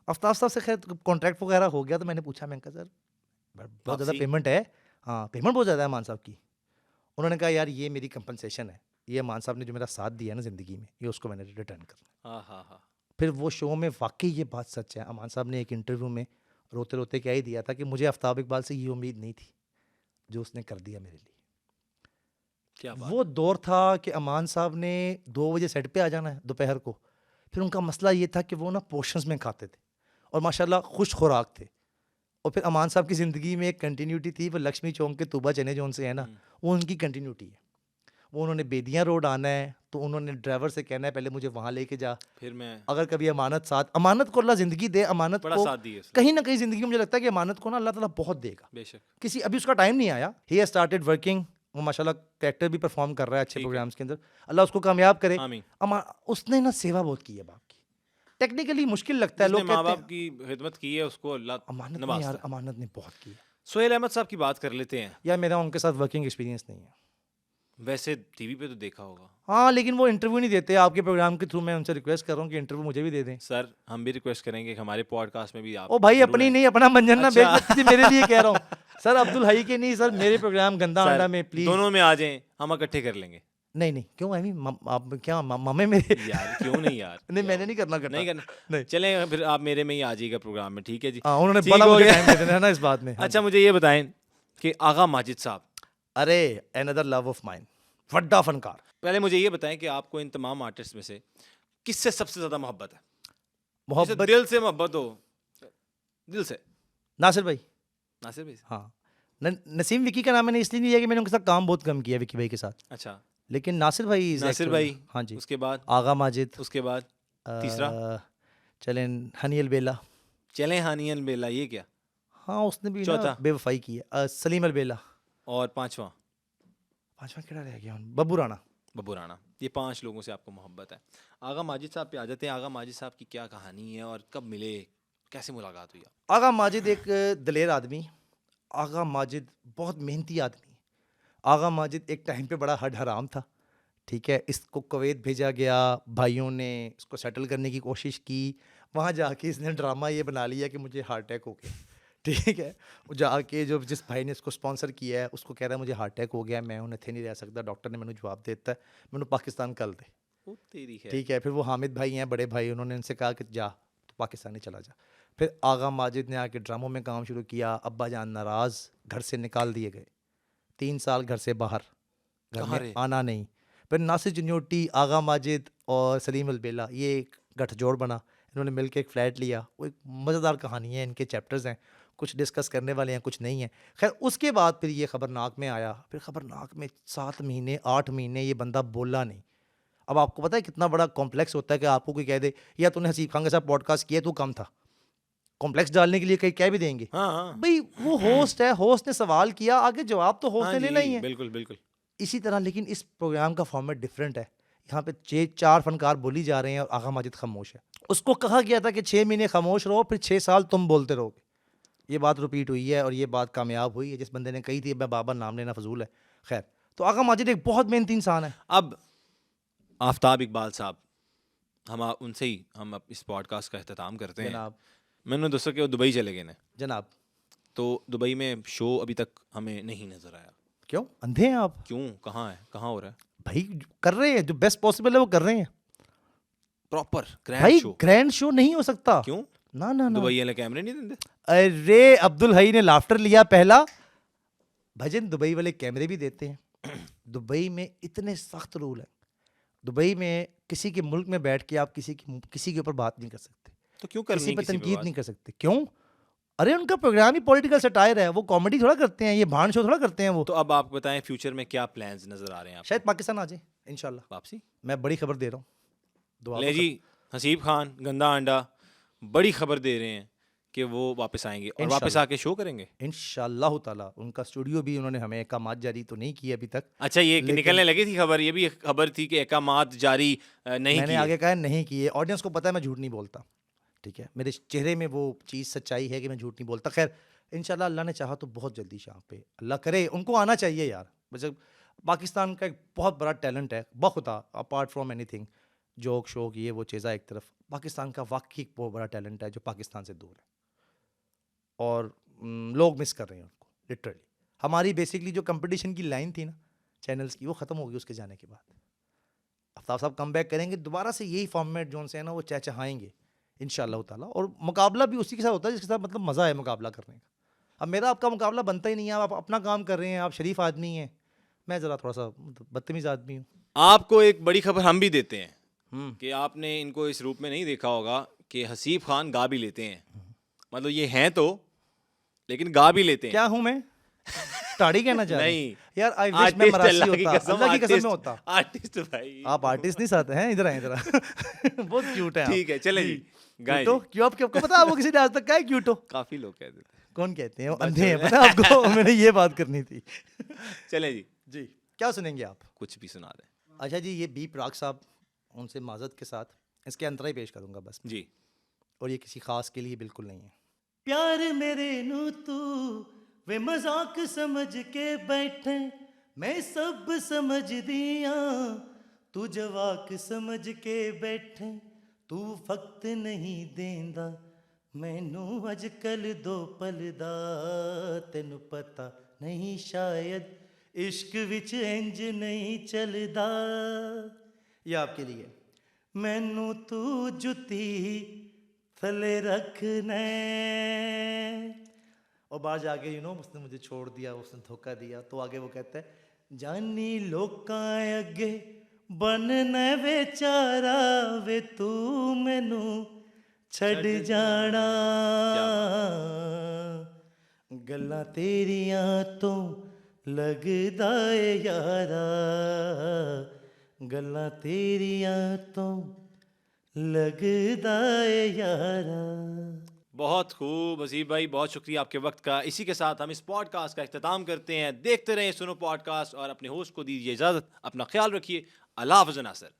आफ्ताब साहब से खैर कॉन्ट्रैक्ट वगैरह हो गया, तो मैंने पूछा, मैंने कहा सर बहुत ज़्यादा वापसी? पेमेंट है। हाँ पेमेंट बहुत ज़्यादा है अमान साहब की। उन्होंने कहा यार ये मेरी कंपनसेशन है, ये अमान साहब ने जो मेरा साथ दिया है ना ज़िंदगी में, ये उसको मैंने रिटर्न करना है। हाँ हाँ हाँ। फिर वो शो में वाकई ये बात सच है, अमान साहब ने एक इंटरव्यू में रोते रोते क्या ही दिया था कि मुझे आफ्ताब इकबाल से ये उम्मीद नहीं थी जो उसने कर दिया मेरे लिए। क्या बात। वो दौर था कि अमान साहब ने 2 बजे सेट पे आ जाना है दोपहर को। फिर उनका मसला ये था कि वो ना पोर्शंस में खाते थे और माशाल्लाह खुश खुराक थे। और फिर अमान साहब की ज़िंदगी में एक कंटिन्यूटी थी, वो लक्ष्मी चौक के तूबा चने जोन से है ना, वो उनकी कंटिन्यूटी है। वो उन्होंने बेदियाँ रोड आना है तो उन्होंने ड्राइवर से कहना है पहले मुझे वहाँ लेके जा। फिर मैं अगर कभी अमानत साथ, अमानत को अल्लाह ज़िंदगी दे, अमानत बड़ा को साथ दिए उसने। कहीं ना कहीं ज़िंदगी में मुझे लगता है कि अमानत को ना अल्लाह ताला बहुत देगा। बेशक। किसी अभी उसका टाइम नहीं आया, ही हैज स्टार्टेड वर्किंग, वो माशाल्लाह कैरेक्टर भी परफॉर्म कर रहा है अच्छे ठीक है। प्रोग्राम्स के अंदर, अल्लाह उसको कामयाब करे। आमीन। उसने ना सेवा बहुत की है बाप की। टेक्निकली मुश्किल लगता है, जिसने लोग माँ कहते बाप हैं की खिदमत की है उसको अल्लाह अमानत ने, नवाजता यार है। अमानत ने बहुत की है। सोहेल अहमद साहब की बात कर लेते हैं। यार मेरा उनके साथ वर्किंग एक्सपीरियंस नहीं है। वैसे टीवी पे तो देखा होगा। हाँ लेकिन वो इंटरव्यू नहीं देते, आपके प्रोग्राम के थ्रू मैं उनसे रिक्वेस्ट कर रहा हूँ कि इंटरव्यू मुझे भी दे दें। सर हम भी रिक्वेस्ट करेंगे कि हमारे पॉडकास्ट में भी आप ओ भाई जरूर अपनी आएं। नहीं, अपना मंजन ना बेच, अच्छा। मैं किसी मेरे लिए कह रहा हूँ सर, अब्दुल हई के नहीं सर, मेरे प्रोग्राम गंदा अंडा सर में प्लीज। दोनों में आ जाएं, हम इकट्ठे कर लेंगे। नहीं नहीं क्यों, आई मीन आप क्या मामे मेरे यार क्यों नहीं यार। नहीं क्या मैंने हो- नहीं करना नहीं करना। नहीं। चलें फिर आप मेरे में ही आ जाइएगा प्रोग्राम में, ठीक है जी। हाँ उन्होंने ठीक बड़ा हो मुझे गया। टाइम दे देना है ना इस बात में। हाँ अच्छा जी। मुझे ये बताएं कि आगा माजिद साहब, अरे अनदर लव ऑफ माइन, वड्डा फनकार। पहले मुझे ये बताएं कि आपको इन तमाम आर्टिस्ट में से किससे सबसे ज्यादा मोहब्बत है? जिसे मोहब्बत दिल से मोहब्बत हो, दिल से। नासिर भाई। नासिर भाई से? हाँ नसीम विकी का नाम मैंने इसलिए नहीं लिया कि मैंने उनके साथ काम बहुत कम किया विकी भाई के साथ, अच्छा। लेकिन नासिर भाई is नासिर actually- भाई, हाँ जी। उसके बाद? आगा माजिद, उसके बाद तीसरा? चलें हनी अलबेला। चलें हानियन बेला, ये क्या? हाँ उसने भी ना चौथा? बेवफाई की है। सलीम अलबेला। और पांचवा? पांचवा केड़ा रह गया, बब्बू राणा। बब्बू राणा। ये 5 लोगों से आपको मोहब्बत है। आगा माजिद साहब पे आ जाते हैं। आगा माजिद साहब की क्या कहानी है और कब मिले, कैसे मुलाकात हुई? आगा माजिद एक दलेर आदमी, आगा माजिद बहुत मेहनती आदमी। आगा माजिद एक टाइम पे बड़ा हड हराम था, ठीक है। इसको कुवैत भेजा गया, भाइयों ने इसको सेटल करने की कोशिश की, वहाँ जाके इसने ड्रामा ये बना लिया कि मुझे हार्ट अटैक हो गया, ठीक है। वो जाके जो जिस भाई ने इसको स्पॉन्सर किया है उसको कह रहा है मुझे हार्ट अटैक हो गया, मैं उन्हें थे नहीं रह सकता, डॉक्टर ने मैंने जवाब देता है मैंने पाकिस्तान कल दे, ओ तेरी है। ठीक है। फिर वो हामिद भाई हैं बड़े भाई, उन्होंने उनसे कहा कि जा तो पाकिस्तान ही चला जा। फिर आगा माजिद ने आके ड्रामों में काम शुरू किया, अब्बा जान नाराज़, घर से निकाल दिए गए, 3 साल घर से बाहर, घर कहाँ में रहे? आना नहीं। फिर नासिर जन्योटी, आगा माजिद और सलीम अलबेला, ये एक गठजोड़ बना, इन्होंने मिलकर एक फ़्लैट लिया। वो एक मज़ेदार कहानी है, इनके चैप्टर्स हैं, कुछ डिस्कस करने वाले हैं कुछ नहीं है। खैर उसके बाद फिर ये ख़बरनाक में आया, फिर ख़बरनाक में 7 महीने 8 महीने ये बंदा बोला नहीं। अब आपको पता है कितना बड़ा कॉम्प्लेक्स होता है कि आपको कोई कह दे या तूने हसीब खान के साथ पॉडकास्ट किया, तू कम था, कॉम्प्लेक्स डालने के लिए कहीं कह भी देंगे। हाँ हाँ भाई वो होस्ट है, होस्ट ने सवाल किया, आगे जवाब तो होस्ट हाँ ने जी, लेना ही है। बिल्कुल बिल्कुल। इसी तरह लेकिन इस प्रोग्राम का फॉर्मेट डिफरेंट है, यहाँ पे 4 फनकार बोली जा रहे हैं और आगा माजिद खामोश है। उसको कहा गया था कि 6 महीने खामोश रहो, फिर 6 साल तुम बोलते रहोगे। ये बात रिपीट हुई है और ये बात कामयाब हुई है। जिस बंदे ने कही थी मैं बाबा नाम लेना फजूल है, खैर। तो आगा माजिद एक बहुत मेहनती इंसान है। अब आफ्ताब इकबाल साहब, उनसे ही हम इस पॉडकास्ट का अख्ताम करते हैं। जनाब मैंने दोस्तों कि वो दुबई चले गए हैं, जनाब तो दुबई में शो अभी तक हमें नहीं नजर आया। क्यों अंधे हैं आप? क्यों? कहाँ है, कहाँ हो रहा है? भाई कर रहे हैं जो बेस्ट पॉसिबल है वो कर रहे हैं प्रॉपर ग्रैंड भाई। शो? ग्रैंड शो नहीं हो सकता। क्यों? ना ना ना, दुबई वाले कैमरे नहीं देते? अरे अब्दुल हई ने लाफ्टर लिया पहला भजन, दुबई वाले कैमरे भी देते हैं। दुबई में इतने सख्त रूल हैं, दुबई में किसी के मुल्क में बैठ के आप किसी के ऊपर बात नहीं कर सकते, तो क्यों करनी किसी है पर किसी पे तनकीद बात? नहीं कर सकते। क्यों? अरे उनका प्रोग्राम ही पॉलिटिकल सटायर है, वो कॉमेडी थोड़ा करते हैं, ये भांड शो थोड़ा करते हैं वो। तो अब आप बताएं फ्यूचर में क्या प्लान्स नजर आ रहे हैं आपको? शायद पाकिस्तान आ जाए इंशाल्लाह, वापसी? मैं बड़ी खबर दे रहा हूँ, दुआ ले जी, हसीब खान गंदा अंडा बड़ी खबर दे रहे हैं कि वो वापस आएंगे और वापस इंशाल्लाह। आके शो करेंगे। इंशाल्लाह ताला। उनका स्टूडियो भी उन्होंने हमें एकामात जारी तो नहीं किए अभी तक, अच्छा, ये लेकिन- निकलने लगी थी खबर, ये भी एक खबर थी कि एकामात जारी नहीं मैंने किए। आगे कहा है नहीं किए। ऑडियंस को पता है मैं झूठ नहीं बोलता, ठीक है, मेरे चेहरे में वो चीज़ सच्चाई है कि मैं झूठ नहीं बोलता। खैर इंशाल्लाह अल्लाह ने चाहा तो बहुत जल्दी शाम पे, अल्लाह करे, उनको आना चाहिए यार। मतलब पाकिस्तान का एक बहुत बड़ा टैलेंट है बखुदा, अपार्ट फ्रॉम एनीथिंग, जोक शोक ये वो चीज़ा एक तरफ, पाकिस्तान का वाकई एक बहुत बड़ा टैलेंट है जो पाकिस्तान से दूर है और लोग मिस कर रहे हैं उनको लिटरली। हमारी बेसिकली जो कंपटीशन की लाइन थी ना, चैनल्स की, वो ख़त्म होगी उसके जाने के बाद। आफ्ताब साहब कम बैक करेंगे दोबारा से, यही फॉर्मेट जो से है ना वो चहचहाएंगे इंशाल्लाह ताला, और मुकाबला भी उसी के साथ होता है जिसके साथ मतलब मज़ा है मुकाबला करने का। अब मेरा आपका मुकाबला बनता ही नहीं है, आप अपना काम कर रहे हैं, आप शरीफ आदमी हैं, मैं ज़रा थोड़ा सा बदतमीज़ आदमी हूँ। आपको एक बड़ी खबर हम भी देते हैं कि आपने इनको इस रूप में नहीं देखा होगा कि हसीब खान गा भी लेते हैं, मतलब ये हैं तो लेकिन गा भी लेते हैं। क्या हूँ मैं? टाड़ी कहना चाह रहे हैं? नहीं यार आई विश मैं मरासी होता, अल्लाह की कसम में होता। आर्टिस्ट भाई, आप आर्टिस्ट नहीं साथ हैं, इधर आए इधर बहुत क्यूट है आप। ठीक है चले जी, गाएं क्यूटो जी। क्यों, आपको पता है वो किसी ने आज तक कहा है क्यूटो? काफी लोग कहते थे। कौन कहते हैं? वो अंधे हैं, पता है आपको? मैंने ये बात करनी थी। चले जी, जी क्या सुनेंगे आप? कुछ भी सुना दें अच्छा जी, ये बी प्राक साहब, उनसे माजरत के साथ इसके अंतरा ही पेश करूंगा बस, जी। और ये किसी खास के लिए बिल्कुल नहीं है। प्यार मेरे नू तू वे मजाक समझ के बैठे, मैं सब समझ दिया, तू जवाक समझ के बैठे, तू फक्त नहीं देंदा मैनू अजकल दो पल दा, तेनू पता नहीं शायद इश्क विच इंज नहीं चलदा। ये आपके लिए। मैनू तू जुती थले रखने, और बाहर जाके उसने मुझे छोड़ दिया, उसने धोखा दिया, तो आगे वो कहता है जानी लोकां अगे बनना बेचारा, वे तू मैनू छड़ जाना, गल्लां तेरियां तो लगदा ए यारा, गल्लां तेरियां तो लगदा ए यारा। बहुत खूब हसीब भाई, बहुत शुक्रिया आपके वक्त का। इसी के साथ हम इस पॉडकास्ट का इख्तिताम करते हैं। देखते रहें सुनो पॉडकास्ट और अपने होस्ट को दीजिए इजाज़त। अपना ख्याल रखिए। अल्लाह हाफ़िज़ नासिर।